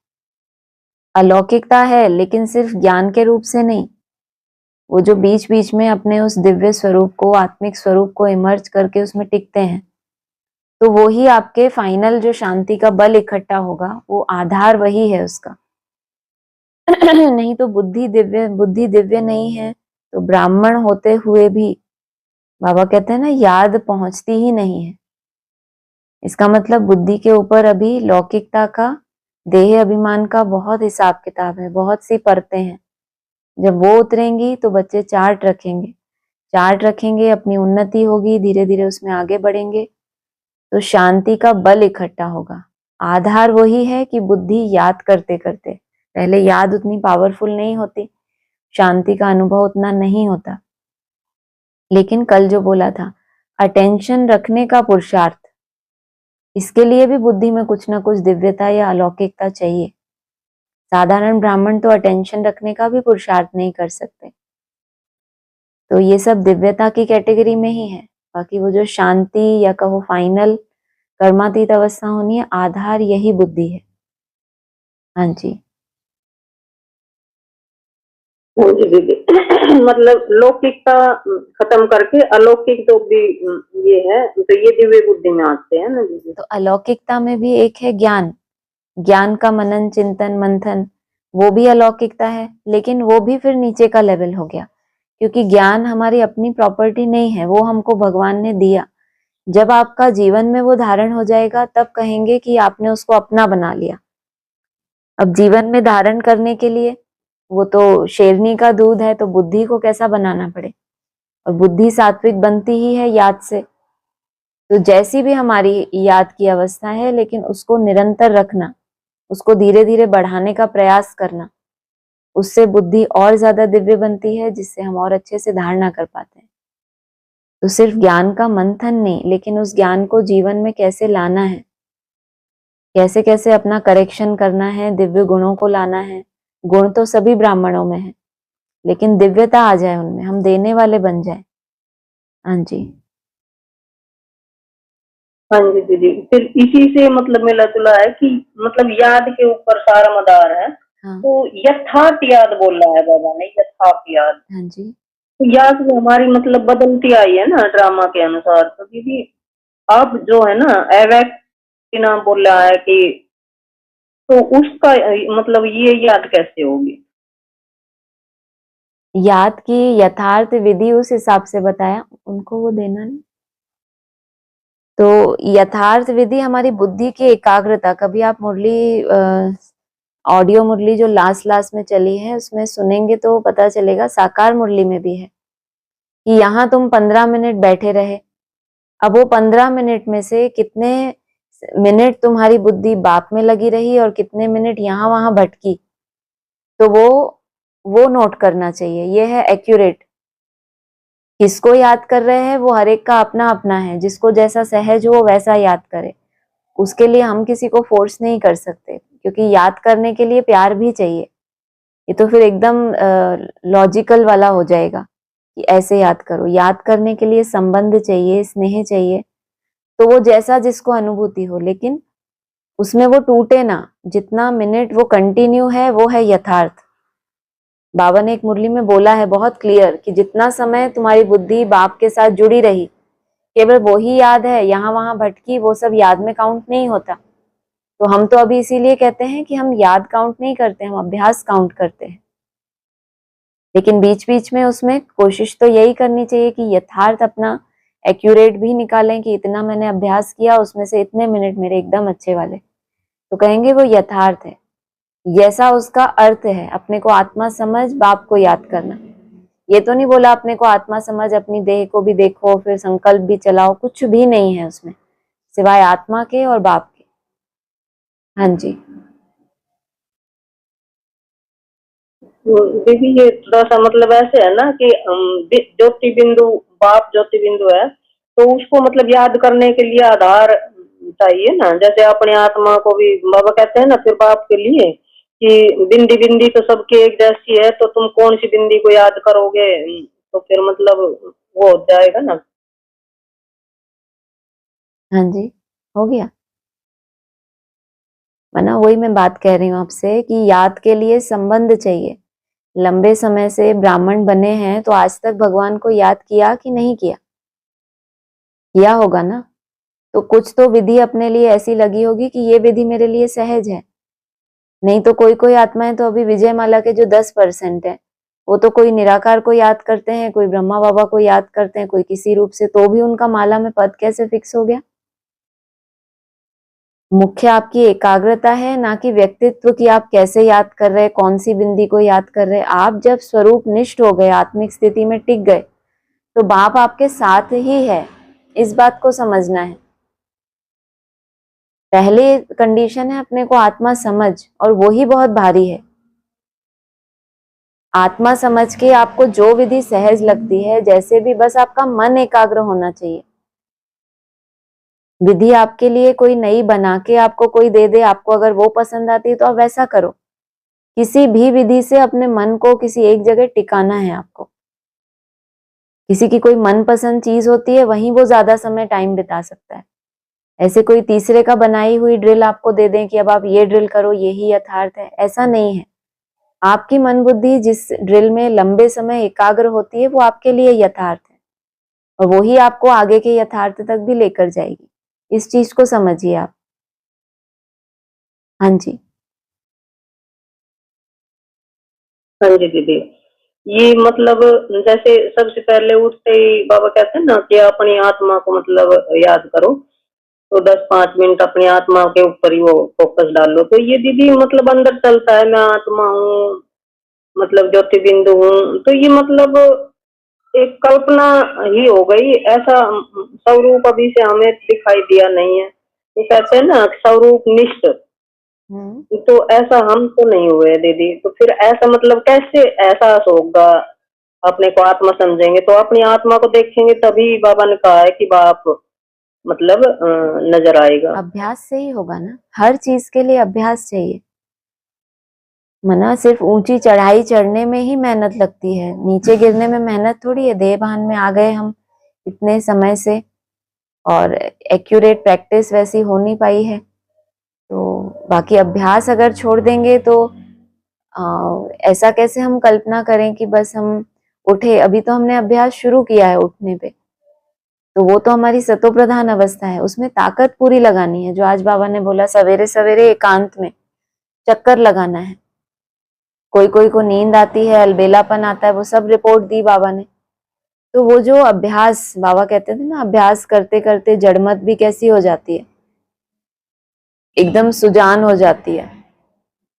अलौकिकता है लेकिन सिर्फ ज्ञान के रूप से नहीं, वो जो बीच बीच में अपने उस दिव्य स्वरूप को, आत्मिक स्वरूप को इमर्ज करके उसमें टिकते हैं, तो वो ही आपके फाइनल जो शांति का बल इकट्ठा होगा, वो आधार वही है उसका। नहीं तो बुद्धि दिव्य नहीं है तो ब्राह्मण होते हुए भी बाबा कहते हैं ना याद पहुंचती ही नहीं है। इसका मतलब बुद्धि के ऊपर अभी लौकिकता का, देह अभिमान का बहुत हिसाब किताब है, बहुत सी परतें हैं। जब वो उतरेंगी तो बच्चे चार्ट रखेंगे, अपनी उन्नति होगी, धीरे धीरे उसमें आगे बढ़ेंगे, तो शांति का बल इकट्ठा होगा। आधार वही है कि बुद्धि याद करते करते, पहले याद उतनी पावरफुल नहीं होती, शांति का अनुभव उतना नहीं होता, लेकिन कल जो बोला था अटेंशन रखने का पुरुषार्थ, इसके लिए भी बुद्धि में कुछ ना कुछ दिव्यता या अलौकिकता चाहिए। साधारण ब्राह्मण तो अटेंशन रखने का भी पुरुषार्थ नहीं कर सकते, तो ये सब दिव्यता की कैटेगरी में ही है। बाकी वो जो शांति या कहो फाइनल कर्मातीत अवस्था होनी है, आधार यही बुद्धि है। हाँ जी। हाँ जी दीदी। मतलब लौकिकता खत्म करके अलौकिक जो भी ये है, तो ये दिव्य बुद्धि में आते हैं ना दीदी। तो अलौकिकता में भी एक है ज्ञान, ज्ञान का मनन चिंतन मंथन, वो भी अलौकिकता है, लेकिन वो भी फिर नीचे का लेवल हो गया, क्योंकि ज्ञान हमारी अपनी प्रॉपर्टी नहीं है, वो हमको भगवान ने दिया। जब आपका जीवन में वो धारण हो जाएगा तब कहेंगे कि आपने उसको अपना बना लिया। अब जीवन में धारण करने के लिए वो तो शेरनी का दूध है, तो बुद्धि को कैसा बनाना पड़े, और बुद्धि सात्विक बनती ही है याद से। तो जैसी भी हमारी याद की अवस्था है, लेकिन उसको निरंतर रखना, उसको धीरे धीरे बढ़ाने का प्रयास करना, उससे बुद्धि और ज्यादा दिव्य बनती है, जिससे हम और अच्छे से धारणा कर पाते हैं। तो सिर्फ ज्ञान का मंथन नहीं, लेकिन उस ज्ञान को जीवन में कैसे लाना है, कैसे कैसे अपना करेक्शन करना है, दिव्य गुणों को लाना है। गुण तो सभी ब्राह्मणों में है, लेकिन दिव्यता आ जाए उनमें, हम देने वाले बन जाए। हाँ जी। हाँ जी दीदी, फिर इसी से मतलब मिला जुला है कि मतलब याद के ऊपर सारा मदार है। हाँ। तो यथार्थ याद बोला है बाबा ने, यथार्थ याद। हाँ जी। तो याद जो हमारी मतलब बदलती आई है ना ड्रामा के अनुसार, तो दीदी अब जो है ना एवेक्ट नाम बोला है कि, तो उसका मतलब ये याद कैसे होगी? याद की यथार्थ विधि उस हिसाब से बताया, उनको वो देना नहीं। तो यथार्थ विधि हमारी बुद्धि की एकाग्रता। कभी आप मुरली, ऑडियो मुरली जो लास्ट में चली है उसमें सुनेंगे तो पता चलेगा, साकार मुरली में भी है कि यहाँ तुम 15 मिनट बैठे रहे। अब वो 15 मिनट में से कितने मिनट तुम्हारी बुद्धि बाप में लगी रही और कितने मिनट यहाँ वहां भटकी, तो वो नोट करना चाहिए। ये है एक्यूरेट। किसको याद कर रहे हैं वो हर एक का अपना अपना है, जिसको जैसा सहज हो वैसा याद करे। उसके लिए हम किसी को फोर्स नहीं कर सकते, क्योंकि याद करने के लिए प्यार भी चाहिए। ये तो फिर एकदम लॉजिकल वाला हो जाएगा कि ऐसे याद करो। याद करने के लिए संबंध चाहिए, स्नेह चाहिए, तो वो जैसा जिसको अनुभूति हो, लेकिन उसमें वो टूटे ना, जितना मिनट वो कंटिन्यू है वो है यथार्थ। बाबा ने एक मुरली में बोला है बहुत क्लियर कि जितना समय तुम्हारी बुद्धि बाप के साथ जुड़ी रही, केवल वो ही याद है, यहाँ वहां भटकी, वो सब याद में काउंट नहीं होता। तो हम तो अभी इसीलिए कहते हैं कि हम याद काउंट नहीं करते, हम अभ्यास काउंट करते हैं। लेकिन बीच बीच में उसमें कोशिश तो यही करनी चाहिए कि यथार्थ अपना एक्यूरेट भी निकालें कि इतना मैंने अभ्यास किया, उसमें से इतने मिनट मेरे एकदम अच्छे वाले, तो कहेंगे वो यथार्थ है। जैसा उसका अर्थ है, अपने को आत्मा समझ बाप को याद करना। ये तो नहीं बोला अपने को आत्मा समझ अपनी देह को भी देखो फिर संकल्प भी चलाओ, कुछ भी नहीं है उसमें सिवाय आत्मा के और बाप के। हाँ जी। दीदी ये थोड़ा सा मतलब ऐसे है ना कि ज्योति बिंदु, बाप ज्योति बिंदु है, तो उसको मतलब याद करने के लिए आधार चाहिए ना। जैसे अपने आत्मा को भी बाबा कहते हैं ना फिर बाप के लिए कि बिंदी बिंदी तो सबकी एक जैसी है, तो तुम कौन सी बिंदी को याद करोगे, तो फिर मतलब वो हो जाएगा ना। हाँ जी, हो गया। वरना वही मैं बात कह रही हूँ आपसे कि याद के लिए संबंध चाहिए। लंबे समय से ब्राह्मण बने हैं तो आज तक भगवान को याद किया कि नहीं किया? किया होगा ना। तो कुछ तो विधि अपने लिए ऐसी लगी होगी कि ये विधि मेरे लिए सहज है। नहीं तो कोई कोई आत्माएं तो अभी विजय माला के जो 10% है, वो तो कोई निराकार को याद करते हैं, कोई ब्रह्मा बाबा को याद करते हैं, कोई किसी रूप से, तो भी उनका माला में पद कैसे फिक्स हो गया? मुख्य आपकी एकाग्रता है, ना कि व्यक्तित्व की आप कैसे याद कर रहे, कौन सी बिंदी को याद कर रहे। आप जब स्वरूप निष्ठ हो गए, आत्मिक स्थिति में टिक गए, तो बाप आपके साथ ही है। इस बात को समझना है। पहले कंडीशन है अपने को आत्मा समझ, और वो ही बहुत भारी है। आत्मा समझ के आपको जो विधि सहज लगती है, जैसे भी, बस आपका मन एकाग्र होना चाहिए। विधि आपके लिए कोई नई बना के आपको कोई दे दे, आपको अगर वो पसंद आती है तो आप वैसा करो। किसी भी विधि से अपने मन को किसी एक जगह टिकाना है आपको। किसी की कोई मनपसंद चीज होती है, वहीं वो ज्यादा समय टाइम बिता सकता है। ऐसे कोई तीसरे का बनाई हुई ड्रिल आपको दे दें कि अब आप ये ड्रिल करो, यही यथार्थ है, ऐसा नहीं है। आपकी मन बुद्धि जिस ड्रिल में लंबे समय एकाग्र होती है, वो आपके लिए यथार्थ है, और वो ही आपको आगे के यथार्थ तक भी लेकर जाएगी। इस चीज को समझिए आप। हाँ जी। हाँ जी दीदी, ये मतलब जैसे सबसे पहले उठते ही बाबा कहते हैं ना कि अपनी आत्मा को मतलब याद करो, तो 10-5 मिनट अपनी आत्मा के ऊपर ही वो फोकस डालो। तो ये दीदी मतलब अंदर चलता है मैं आत्मा हूँ, मतलब ज्योति बिंदु हूँ, तो ये मतलब एक कल्पना ही हो गई। ऐसा स्वरूप अभी से हमें दिखाई दिया नहीं है। ये कहते हैं ना स्वरूप निष्ठ, तो ऐसा हम तो नहीं हुए दीदी। तो फिर ऐसा मतलब कैसे एहसास होगा, अपने को आत्मा समझेंगे तो अपनी आत्मा को देखेंगे, तभी बाबा ने कहा है कि बाप मतलब नजर आएगा। अभ्यास से ही होगा ना, हर चीज के लिए अभ्यास चाहिए। मना सिर्फ ऊंची चढ़ाई चढ़ने में ही मेहनत लगती है, नीचे गिरने में मेहनत थोड़ी है। देह भान में आ गए हम इतने समय से, और एक्यूरेट प्रैक्टिस वैसी हो नहीं पाई है, तो बाकी अभ्यास अगर छोड़ देंगे तो ऐसा कैसे हम कल्पना करें कि बस हम उठे। अभी तो हमने अभ्यास शुरू किया है उठने पे, तो वो तो हमारी सतो प्रधान अवस्था है, उसमें ताकत पूरी लगानी है। जो आज बाबा ने बोला सवेरे सवेरे एकांत में चक्कर लगाना है। कोई कोई को नींद आती है, अलबेलापन आता है, वो सब रिपोर्ट दी बाबा ने। तो वो जो अभ्यास, बाबा कहते थे ना, अभ्यास करते करते जड़मत भी कैसी हो जाती है, एकदम सुजान हो जाती है।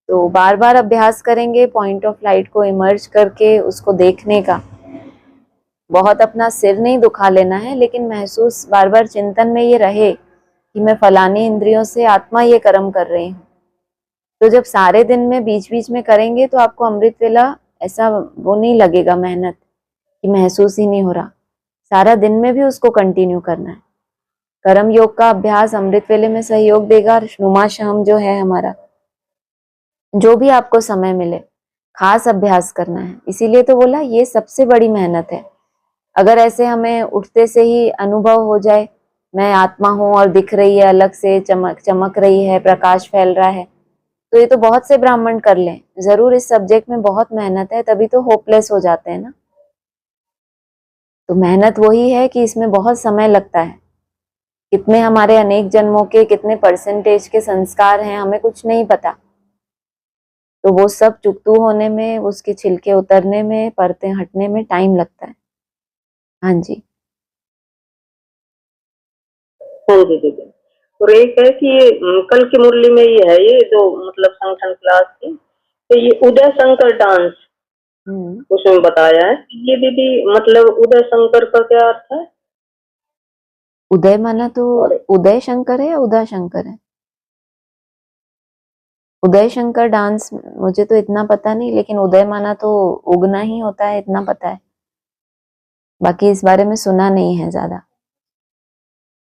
तो बार बार अभ्यास करेंगे पॉइंट ऑफ लाइट को इमर्ज करके उसको देखने का। बहुत अपना सिर नहीं दुखा लेना है, लेकिन महसूस बार बार चिंतन में ये रहे कि मैं फलानी इंद्रियों से आत्मा ये कर्म कर रही हूँ। तो जब सारे दिन में बीच बीच में करेंगे तो आपको अमृत वेला ऐसा वो नहीं लगेगा मेहनत कि महसूस ही नहीं हो रहा। सारा दिन में भी उसको कंटिन्यू करना है। कर्म योग का अभ्यास अमृत वेले में सहयोग देगा। नुमा शाम जो है हमारा, जो भी आपको समय मिले खास अभ्यास करना है। इसीलिए तो बोला ये सबसे बड़ी मेहनत है। अगर ऐसे हमें उठते से ही अनुभव हो जाए मैं आत्मा हूं और दिख रही है अलग से, चमक रही है, प्रकाश फैल रहा है, तो ये तो बहुत से ब्राह्मण कर लें। जरूर इस सब्जेक्ट में बहुत मेहनत है, तभी तो होपलेस हो जाते हैं ना। तो मेहनत वही है कि इसमें बहुत समय लगता है। कितने हमारे अनेक जन्मों के कितने परसेंटेज के संस्कार हैं, हमें कुछ नहीं पता। तो वो सब चुकतू होने में, उसके छिलके उतरने में, परतें हटने में टाइम लगता है। हाँ जी। हाँ जी दीदी। और एक है कि ये कल की मुरली में ये है, ये जो मतलब संगठन क्लास की, तो ये उदय शंकर डांस उसमें बताया है। ये दीदी मतलब उदय शंकर का क्या अर्थ है? उदय माना तो और उदय शंकर है या उदय शंकर है? उदय शंकर डांस मुझे तो इतना पता नहीं, लेकिन उदय माना तो उगना ही होता है, इतना पता है। बाकी इस बारे में सुना नहीं है ज्यादा,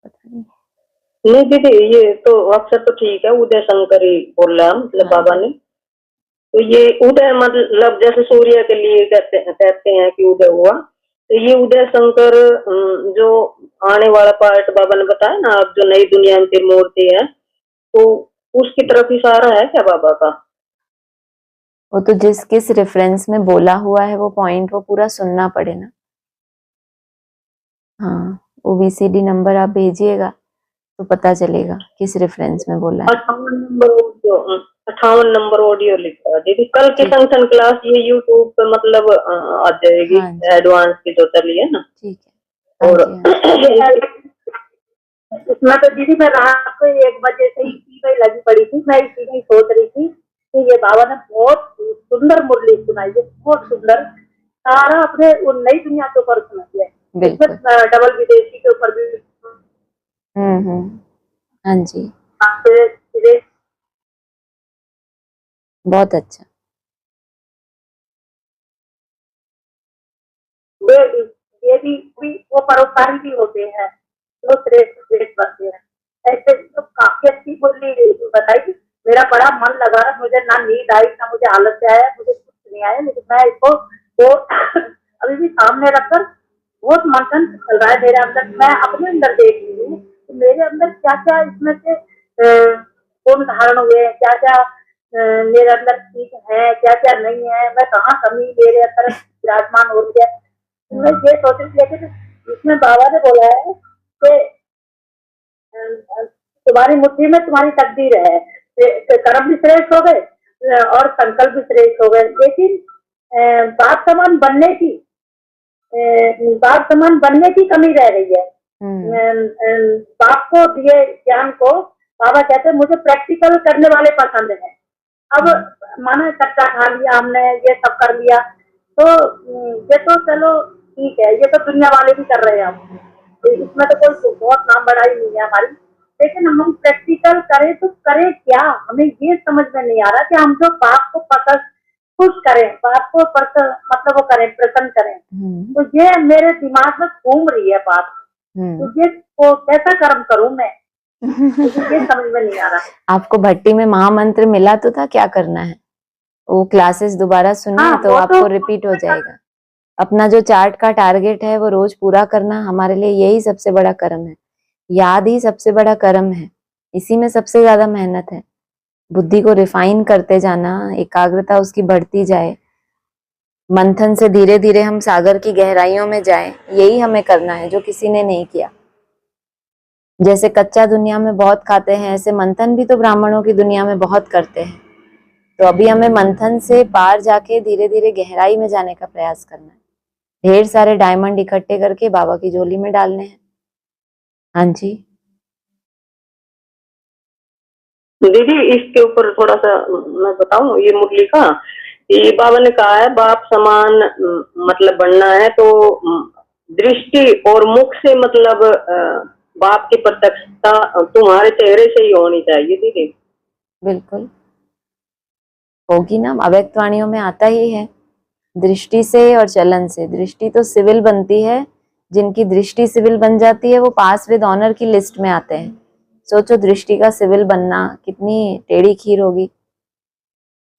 पता नहीं। नहीं दीदी, ये तो अक्षर तो ठीक है, उदय शंकर ही बोल रहा मतलब हाँ। बाबा ने। तो ये उदय मतलब जैसे सूर्य के लिए कहते हैं कि उदय हुआ, तो ये उदय शंकर जो आने वाला पार्ट बाबा ने बताया ना, अब जो नई दुनिया की मूर्ति है, तो उसकी तरफ इशारा है क्या बाबा का? वो तो जिस किस रेफरेंस में बोला हुआ है वो पॉइंट, वो पूरा सुनना पड़े ना। हाँ, वो वीसीडी नंबर आप भेजिएगा तो पता चलेगा किस रेफरेंस में बोला है। 58 नंबर ऑडियो लिखा है दीदी। कल की ठीक। फंक्शन क्लास ये यूट्यूब पे मतलब आ जाएगी, हाँ जी, एडवांस की जो चली है ना। ठीक है। हाँ और जी, हाँ जी। इसमें तो दीदी मैं रात को 1 बजे से इसी में लगी पड़ी थी, मैं इसी में सोच रही थी कि ये बाबा ने बहुत सुंदर मुरली सुनाई है, बहुत सुंदर। सारा अपने वो नई दुनिया के ऊपर सुना दिया है। बिल्कुल। इसमें डबल विदेशी के ऊपर भी हाँ जी, विदेश बहुत अच्छा। ये ये भी वो परोपकारी भी होते हैं, जो श्रेष्ठ श्रेष्ठ बनते हैं। ऐसे तो काफी अच्छी बोली बताई। मेरा बड़ा मन लगा, मुझे ना नींद आई ना मुझे आलस आया, मुझे कुछ नहीं आया, लेकिन मैं इसको वो अभी भी सामने रखकर बहुत मंथन चल रहा है मेरे अंदर। मैं अपने अंदर देख रही हूँ कि मेरे अंदर क्या क्या इसमें से गुण धारण हुए हैं, क्या क्या मेरे अंदर ठीक है, क्या क्या नहीं है, मैं कहाँ कमी मेरे अंदर विराजमान हो रही है। मैं ये सोच रही थी, लेकिन इसमें बाबा ने बोला है कि तुम्हारी मुट्ठी में तुम्हारी तकदीर है, कर्म भी श्रेष्ठ हो गए और संकल्प भी श्रेष्ठ हो गए, लेकिन बाप समान बनने की बाप समान बनने की कमी रह रही है। बाप को दिए ज्ञान को बाबा कहते हैं मुझे प्रैक्टिकल करने वाले पसंद है। अब माना कच्चा खा लिया हमने, ये सब कर लिया, तो ये तो चलो ठीक है, ये तो दुनिया वाले भी कर रहे हैं। हम तो इसमें तो कोई बहुत नाम बढ़ाई नहीं है हमारी, लेकिन हम प्रैक्टिकल करें तो करें क्या? हमें ये समझ में नहीं आ रहा कि हम जो बाप को पसंद खुश करें, बाप को मतलब वो करें, प्रसन्न करें। तो ये मेरे दिमाग में घूम रही है बात, तो ये को कैसा कर्म करूं मैं, ये समझ में नहीं आ रहा। आपको भट्टी में महामंत्र मिला तो था, क्या करना है? वो क्लासेस दोबारा सुनिए हाँ, तो वो आपको रिपीट हो जाएगा। अपना जो चार्ट का टारगेट है वो रोज पूरा करना हमारे लिए यही सबसे बड़ा कर्म है। याद ही सबसे बड़ा कर्म है, इसी में सबसे ज्यादा मेहनत है। बुद्धि को रिफाइन करते जाना, एकाग्रता उसकी बढ़ती जाए, मंथन से धीरे धीरे हम सागर की गहराइयों में जाएं, यही हमें करना है जो किसी ने नहीं किया। जैसे कच्चा दुनिया में बहुत खाते हैं, ऐसे मंथन भी तो ब्राह्मणों की दुनिया में बहुत करते हैं। तो अभी हमें मंथन से पार जाके धीरे धीरे गहराई में जाने का प्रयास करना है। ढेर सारे डायमंड इकट्ठे करके बाबा की झोली में डालने हैं। हाँ जी। दीदी इसके ऊपर थोड़ा सा मैं बताऊं, ये मुरली का, ये बाबा ने कहा है बाप समान मतलब बनना है तो दृष्टि और मुख से मतलब बाप की प्रत्यक्षता तुम्हारे चेहरे से ही होनी चाहिए दीदी। बिल्कुल होगी ना, अव्यक्त वाणियों में आता ही है। दृष्टि से और चलन से। दृष्टि तो सिविल बनती है, जिनकी दृष्टि सिविल बन जाती है वो पास विद ऑनर की लिस्ट में आते हैं। सोचो दृष्टि का सिविल बनना कितनी टेढ़ी खीर होगी।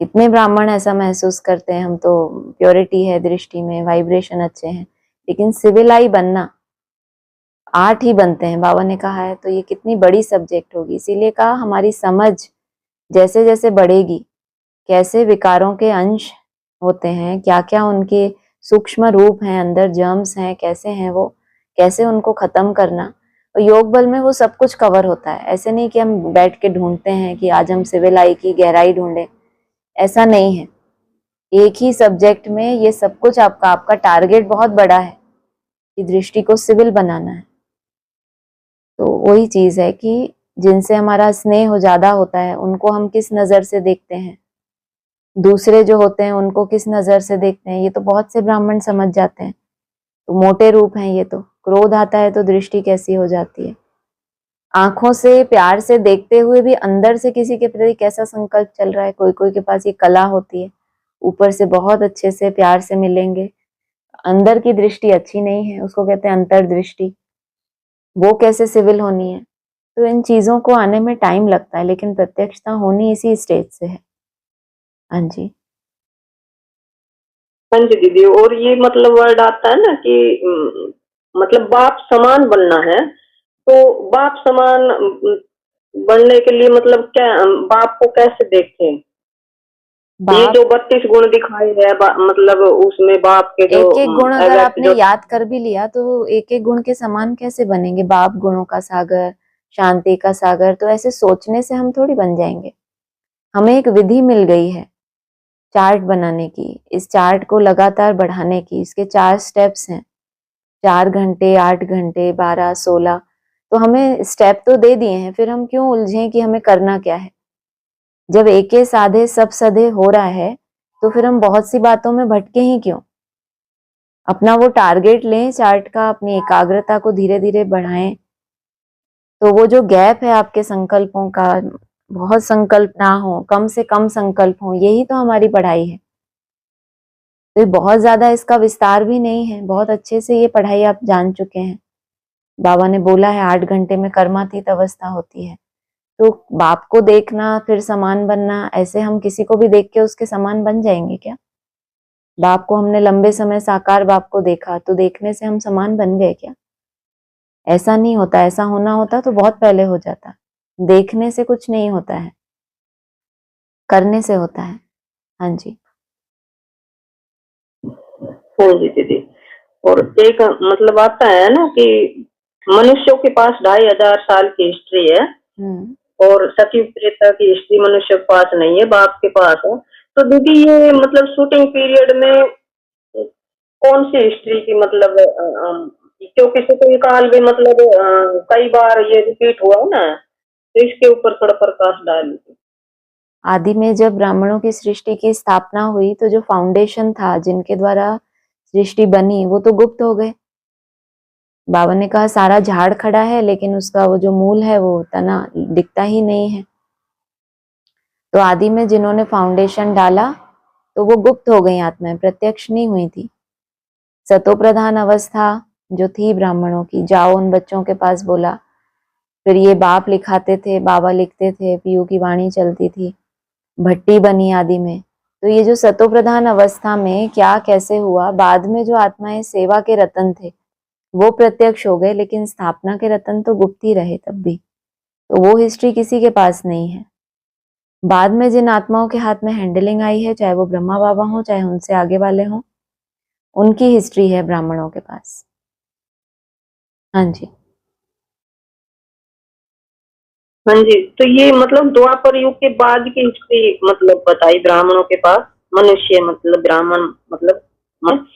कितने ब्राह्मण ऐसा महसूस करते हैं हम तो प्योरिटी है दृष्टि में, वाइब्रेशन अच्छे हैं, लेकिन सिविल आई बनना 8 ही बनते हैं बाबा ने कहा है, तो ये कितनी बड़ी सब्जेक्ट होगी। इसीलिए कहा हमारी समझ जैसे जैसे बढ़ेगी, कैसे विकारों के अंश होते हैं, क्या क्या उनके सूक्ष्म रूप हैं, अंदर जर्म्स हैं, कैसे हैं वो, कैसे उनको खत्म करना, और योग बल में वो सब कुछ कवर होता है। ऐसे नहीं कि हम बैठ के ढूंढते हैं कि आज हम सिविल आई की गहराई ढूंढे, ऐसा नहीं है। एक ही सब्जेक्ट में ये सब कुछ आपका टारगेट बहुत बड़ा है कि दृष्टि को सिविल बनाना है। तो वही चीज है कि जिनसे हमारा स्नेह ज्यादा होता है उनको हम किस नजर से देखते हैं, दूसरे जो होते हैं उनको किस नजर से देखते हैं, ये तो बहुत से ब्राह्मण समझ जाते हैं। तो मोटे रूप हैं ये, तो क्रोध आता है तो दृष्टि कैसी हो जाती है। आंखों से प्यार से देखते हुए भी अंदर से किसी के प्रति कैसा संकल्प चल रहा है। कोई कोई के पास ये कला होती है, ऊपर से बहुत अच्छे से प्यार से मिलेंगे, अंदर की दृष्टि अच्छी नहीं है, उसको कहते हैं अंतर्दृष्टि, वो कैसे सिविल होनी है। तो इन चीजों को आने में टाइम लगता है, लेकिन प्रत्यक्षता होनी इसी स्टेज से है। हाँ जी। हाँ जी दीदी, और ये मतलब वर्ड आता है ना कि मतलब बाप समान बनना है, तो बाप समान बनने के लिए मतलब क्या, बाप को कैसे देखें? ये बाप, जो 32 गुण दिखाए हैं मतलब उसमें बाप के जो एक एक गुण अगर अव्यक्त आपने जो, याद कर भी लिया तो एक एक गुण के समान कैसे बनेंगे। बाप गुणों का सागर, शांति का सागर, तो ऐसे सोचने से हम थोड़ी बन जाएंगे। हमें एक विधि मिल गई है चार्ट बनाने की, इस चार्ट को लगातार बढ़ाने की। इसके 4 स्टेप्स हैं, 4 घंटे, 8 घंटे, 12, 16। तो हमें स्टेप तो दे दिए हैं, फिर हम क्यों उलझे कि हमें करना क्या है। जब एके साधे सब सधे हो रहा है तो फिर हम बहुत सी बातों में भटके ही क्यों। अपना वो टारगेट लें चार्ट का, अपनी एकाग्रता को धीरे धीरे बढ़ाएं। तो वो जो गैप है आपके संकल्पों का, बहुत संकल्प ना हो, कम से कम संकल्प हो, यही तो हमारी पढ़ाई है। तो बहुत ज्यादा इसका विस्तार भी नहीं है, बहुत अच्छे से ये पढ़ाई आप जान चुके हैं। बाबा ने बोला है 8 घंटे में कर्मातीत अवस्था होती है। तो बाप को देखना फिर समान बनना, ऐसे हम किसी को भी देख के उसके समान बन जाएंगे क्या। बाप को हमने लंबे समय साकार बाप को देखा, तो देखने से हम समान बन गए क्या। ऐसा नहीं होता, ऐसा होना होता तो बहुत पहले हो जाता। देखने से कुछ नहीं होता है, करने से होता है। हाँ जी। हाँ जी दीदी। और एक मतलब आता है ना कि मनुष्यों के पास 2500 की हिस्ट्री है, और सचिव त्रेता की हिस्ट्री मनुष्य के पास नहीं है, बाप के पास है। तो दीदी ये मतलब शूटिंग पीरियड में कौन सी हिस्ट्री की मतलब क्योंकि शूटिंग काल भी मतलब कई बार ये रिपीट हुआ है ना, तो इसके ऊपर थोड़ा प्रकाश डालिए। आदि में जब ब्राह्मणों की सृष्टि की स्थापना हुई तो जो फाउंडेशन था जिनके द्वारा सृष्टि बनी वो तो गुप्त हो गए। बाबा ने कहा सारा झाड़ खड़ा है लेकिन उसका वो जो मूल है वो तना दिखता ही नहीं है। तो आदि में जिन्होंने फाउंडेशन डाला तो वो गुप्त हो गई आत्माएं, प्रत्यक्ष नहीं हुई थी। सतो प्रधान अवस्था जो थी ब्राह्मणों की, जाओ उन बच्चों के पास बोला। फिर ये बाप लिखाते थे, बाबा लिखते थे, पीयू की वाणी चलती थी, भट्टी बनी आदि में। तो ये जो सतो प्रधान अवस्था में क्या कैसे हुआ, बाद में जो आत्माएं सेवा के रतन थे वो प्रत्यक्ष हो गए, लेकिन स्थापना के रतन तो गुप्त ही रहे तब भी। तो वो हिस्ट्री किसी के पास नहीं है। बाद में जिन आत्माओं के हाथ में हैंडलिंग आई है, चाहे वो ब्रह्मा बाबा हो चाहे उनसे आगे वाले हों, उनकी हिस्ट्री है ब्राह्मणों के पास। हाँ जी। हाँ जी, तो ये मतलब द्वापर युग के बाद की हिस्ट्री मतलब बताई ब्राह्मणों के पास, मनुष्य मतलब ब्राह्मण मतलब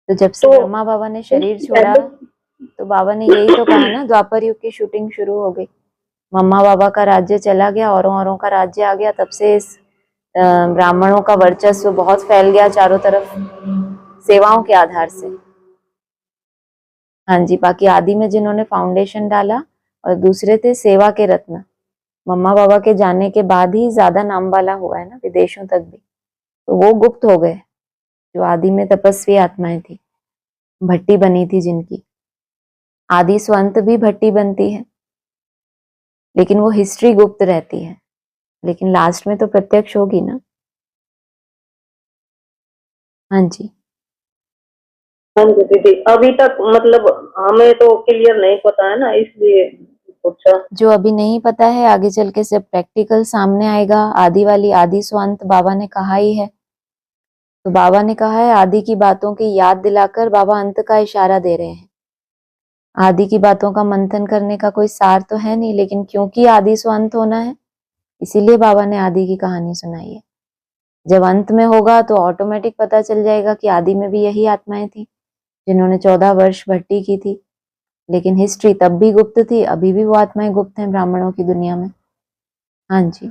तो जब से तो ब्रह्मा बाबा ने शरीर छोड़ा तो बाबा ने यही तो कहा ना, द्वापर युग की शूटिंग शुरू हो गई। मम्मा बाबा का राज्य चला गया, औरों का राज्य आ गया, तब से इस ब्राह्मणों का वर्चस्व बहुत फैल गया चारों तरफ सेवाओं के आधार से। हाँ जी। बाकी आदि में जिन्होंने फाउंडेशन डाला और दूसरे थे सेवा के रत्न, मम्मा बाबा के जाने के बाद ही ज्यादा नाम वाला हुआ है ना विदेशों तक भी, तो वो गुप्त हो गए। जो आदि में तपस्वी आत्माएं थी, भट्टी बनी थी जिनकी, आदि स्वंत भी भट्टी बनती है लेकिन वो हिस्ट्री गुप्त रहती है, लेकिन लास्ट में तो प्रत्यक्ष होगी ना। हाँ जी। हाँ जी दीदी, अभी तक मतलब हमें तो क्लियर नहीं पता है ना, इसलिए पूछा। जो अभी नहीं पता है आगे चल के जब प्रैक्टिकल सामने आएगा, आदि वाली आदि स्वांत बाबा ने कहा ही है। तो बाबा ने कहा है आदि की बातों की याद दिलाकर बाबा अंत का इशारा दे रहे हैं। आदि की बातों का मंथन करने का कोई सार तो है नहीं, लेकिन क्योंकि आदि से अंत होना है इसीलिए बाबा ने आदि की कहानी सुनाई है। जब अंत में होगा तो ऑटोमेटिक पता चल जाएगा कि आदि में भी यही आत्माएं थी जिन्होंने 14 वर्ष भट्टी की थी, लेकिन हिस्ट्री तब भी गुप्त थी, अभी भी वो आत्माएं गुप्त हैं ब्राह्मणों की दुनिया में। हाँ जी।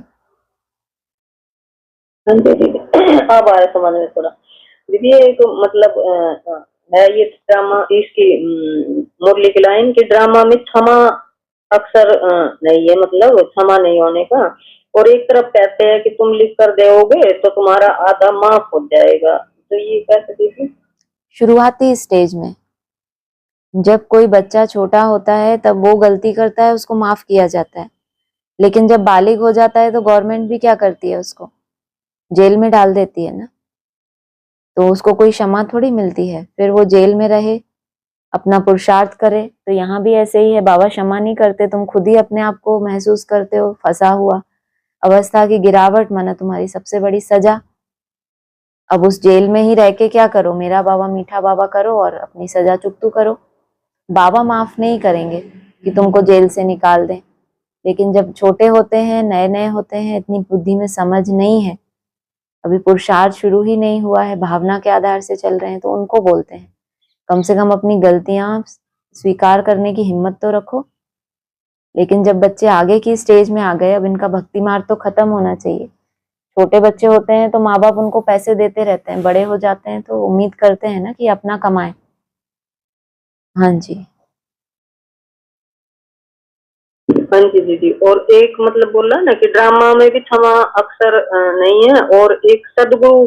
हाँ जी दीदी, अब आया समझ में थोड़ा। दीदी ये एक मतलब है ये ड्रामा, इसकी मुरली की लाइन की ड्रामा में क्षमा अक्सर नहीं है, मतलब क्षमा नहीं होने का। और एक तरफ कहते हैं कि तुम लिख कर दोगे तो तुम्हारा आधा माफ हो जाएगा, तो ये कैसे दीदी? शुरुआती स्टेज में जब कोई बच्चा छोटा होता है तब वो गलती करता है, उसको माफ किया जाता है। लेकिन जब बालिग हो जाता है तो गवर्नमेंट भी क्या करती है, उसको जेल में डाल देती है ना। तो उसको कोई क्षमा थोड़ी मिलती है, फिर वो जेल में रहे, अपना पुरुषार्थ करे। तो यहाँ भी ऐसे ही है, बाबा क्षमा नहीं करते, तुम खुद ही अपने आप को महसूस करते हो फंसा हुआ। अवस्था की गिरावट माना तुम्हारी सबसे बड़ी सजा। अब उस जेल में ही रह के क्या करो, मेरा बाबा मीठा बाबा करो और अपनी सजा चुकतू करो। बाबा माफ नहीं करेंगे कि तुमको जेल से निकाल दें। लेकिन जब छोटे होते हैं, नए नए होते हैं, इतनी बुद्धि में समझ नहीं है, अभी पुरुषार्थ शुरू ही नहीं हुआ है, भावना के आधार से चल रहे हैं, तो उनको बोलते हैं कम से कम अपनी गलतियां स्वीकार करने की हिम्मत तो रखो। लेकिन जब बच्चे आगे की स्टेज में आ गए, अब इनका भक्ति मार्ग तो खत्म होना चाहिए। छोटे बच्चे होते हैं तो माँ बाप उनको पैसे देते रहते हैं, बड़े हो जाते हैं तो उम्मीद करते हैं ना कि अपना कमाए। हाँ जी। हाँ जी दीदी, और एक मतलब बोला ना कि ड्रामा में भी क्षमा अक्सर नहीं है, और एक सदगुरु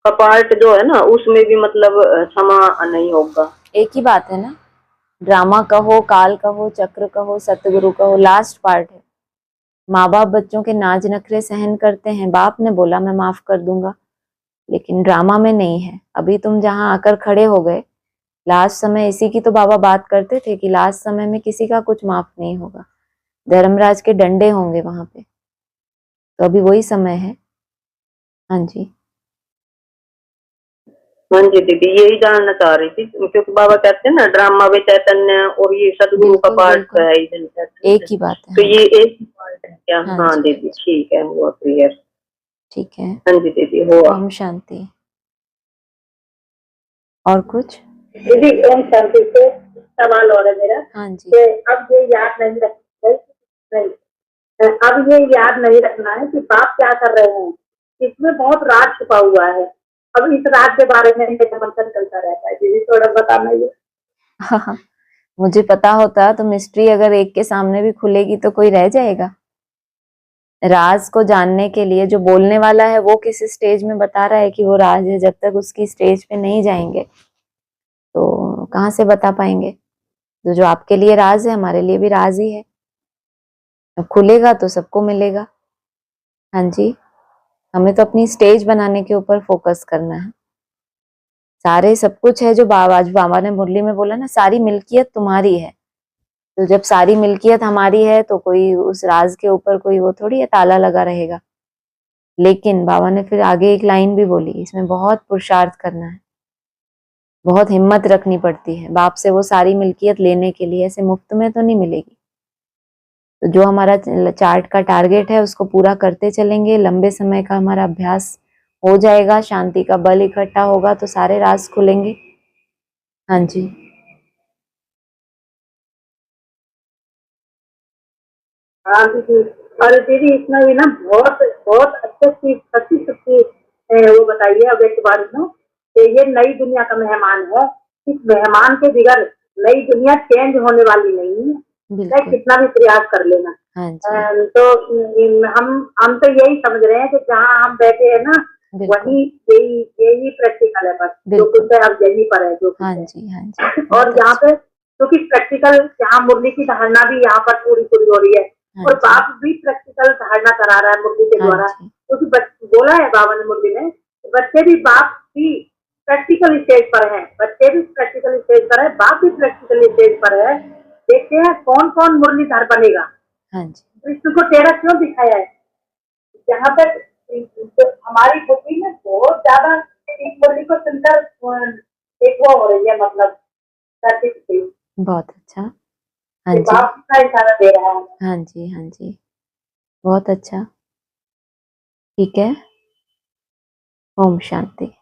का पार्ट जो है ना उसमें भी मतलब क्षमा नहीं होगा। एक ही बात है ना, ड्रामा कहो, काल कहो, चक्र कहो, सतगुरु कहो, लास्ट पार्ट है। माँ बाप बच्चों के नाज नखरे सहन करते हैं, बाप ने बोला मैं माफ कर दूंगा, लेकिन ड्रामा में नहीं है। अभी तुम जहां आकर खड़े हो गए, लास्ट समय इसी की तो बाबा बात करते थे कि लास्ट समय में किसी का कुछ माफ नहीं होगा, धर्मराज के डंडे होंगे वहां पे। तो अभी वही समय है। हाँ जी। हाँ जी दीदी, यही जानना चाह रही थी, क्योंकि बाबा कहते हैं ना ड्रामा में चैतन्य और ये सदगुरु का बिल्कुल पार्ट बिल्कुल, है ही चैतन्य। एक ही बात है। तो हाँ ये जी। एक पार्ट है क्या? हाँ हाँ जी। दीदी ठीक है, हुआ क्लियर। ठीक है। हाँ जी दीदी हुआ। ओम शांति। और कुछ? दीदी ओम शांति से सवाल और है मेरा हाँ जी। कि अब ये याद नहीं रखना नहीं, अब ये याद नहीं रखना है कि बाप क्या कर रहे हैं, इसमें बहुत राज छुपा हुआ है। अब इस राज के बारे में मेरा मंथन चलता रहता है, दीदी थोड़ा बताना ये। हाँ, मुझे पता होता तो मिस्ट्री अगर एक के सामने भी खुलेगी तो कोई रह जाएगा। राज को जानने के लिए जो बोलने वाला है वो किस स्टेज में बता रहा है कि वो राज है, जब तक उसकी स्टेज पे नहीं जाएंगे तो कहाँ से बता पाएंगे। तो जो आपके लिए राज है हमारे लिए भी राज ही है, अब खुलेगा तो सबको मिलेगा। हाँ जी। हमें तो अपनी स्टेज बनाने के ऊपर फोकस करना है। सारे सब कुछ है जो आज बाबा ने मुरली में बोला ना, सारी मिल्कियत तुम्हारी है। तो जब सारी मिल्कियत हमारी है तो कोई उस राज के ऊपर कोई वो थोड़ी है ताला लगा रहेगा। लेकिन बाबा ने फिर आगे एक लाइन भी बोली, इसमें बहुत पुरुषार्थ करना है, बहुत हिम्मत रखनी पड़ती है बाप से वो सारी मिल्कियत लेने के लिए, ऐसे मुफ्त में तो नहीं मिलेगी। तो जो हमारा चार्ट का टारगेट है उसको पूरा करते चलेंगे, लंबे समय का हमारा अभ्यास हो जाएगा, शांति का बल इकट्ठा होगा तो सारे राज खुलेंगे। हाँ जी। हाँ दीदी, और दीदी इसमें भी ना बहुत बहुत अच्छी अच्छी अच्छी वो बताइए अब एक बार में कि ये नई दुनिया का मेहमान है, इस मेहमान के बगैर नई दुनिया चेंज होने वाली नहीं है, चाहे बिल्कुल। कितना भी प्रयास कर लेना। हाँ जी। तो हम तो यही समझ रहे हैं कि जहाँ हम बैठे हैं ना बिल्कुल वही यही यही प्रैक्टिकल है, बस जो बिल्कुल। कुछ है अब यही पर है जो कुछ हाँ है। जी। हाँ जी। और बहुत यहाँ अच्छा। पे क्योंकि प्रैक्टिकल यहाँ मुरली की धारणा भी यहाँ पर पूरी पूरी हो रही है, हाँ और जी। बाप भी प्रैक्टिकल धारणा करा रहा है मुरली के हाँ द्वारा, जी। क्योंकि बोला है बाबा ने मुरली में, बच्चे भी बाप की प्रैक्टिकल स्टेज पर है, बच्चे भी प्रैक्टिकल स्टेज पर है, बाप भी प्रैक्टिकल स्टेज पर है। देखते हैं कौन कौन मुरलीधर बनेगा। हाँ जी, कृष्ण को टेढ़ा क्यों दिखाया है? जहाँ तक तो हमारी बुद्धि में बहुत ज्यादा इस मुरली को सुनकर एक वो हो रही है, मतलब सर्टिफिकेट बहुत अच्छा। हाँ कि जी, बाप कितना इशारा दे रहा है। हाँ जी, हाँ जी, बहुत अच्छा। ठीक है। ओम शांति।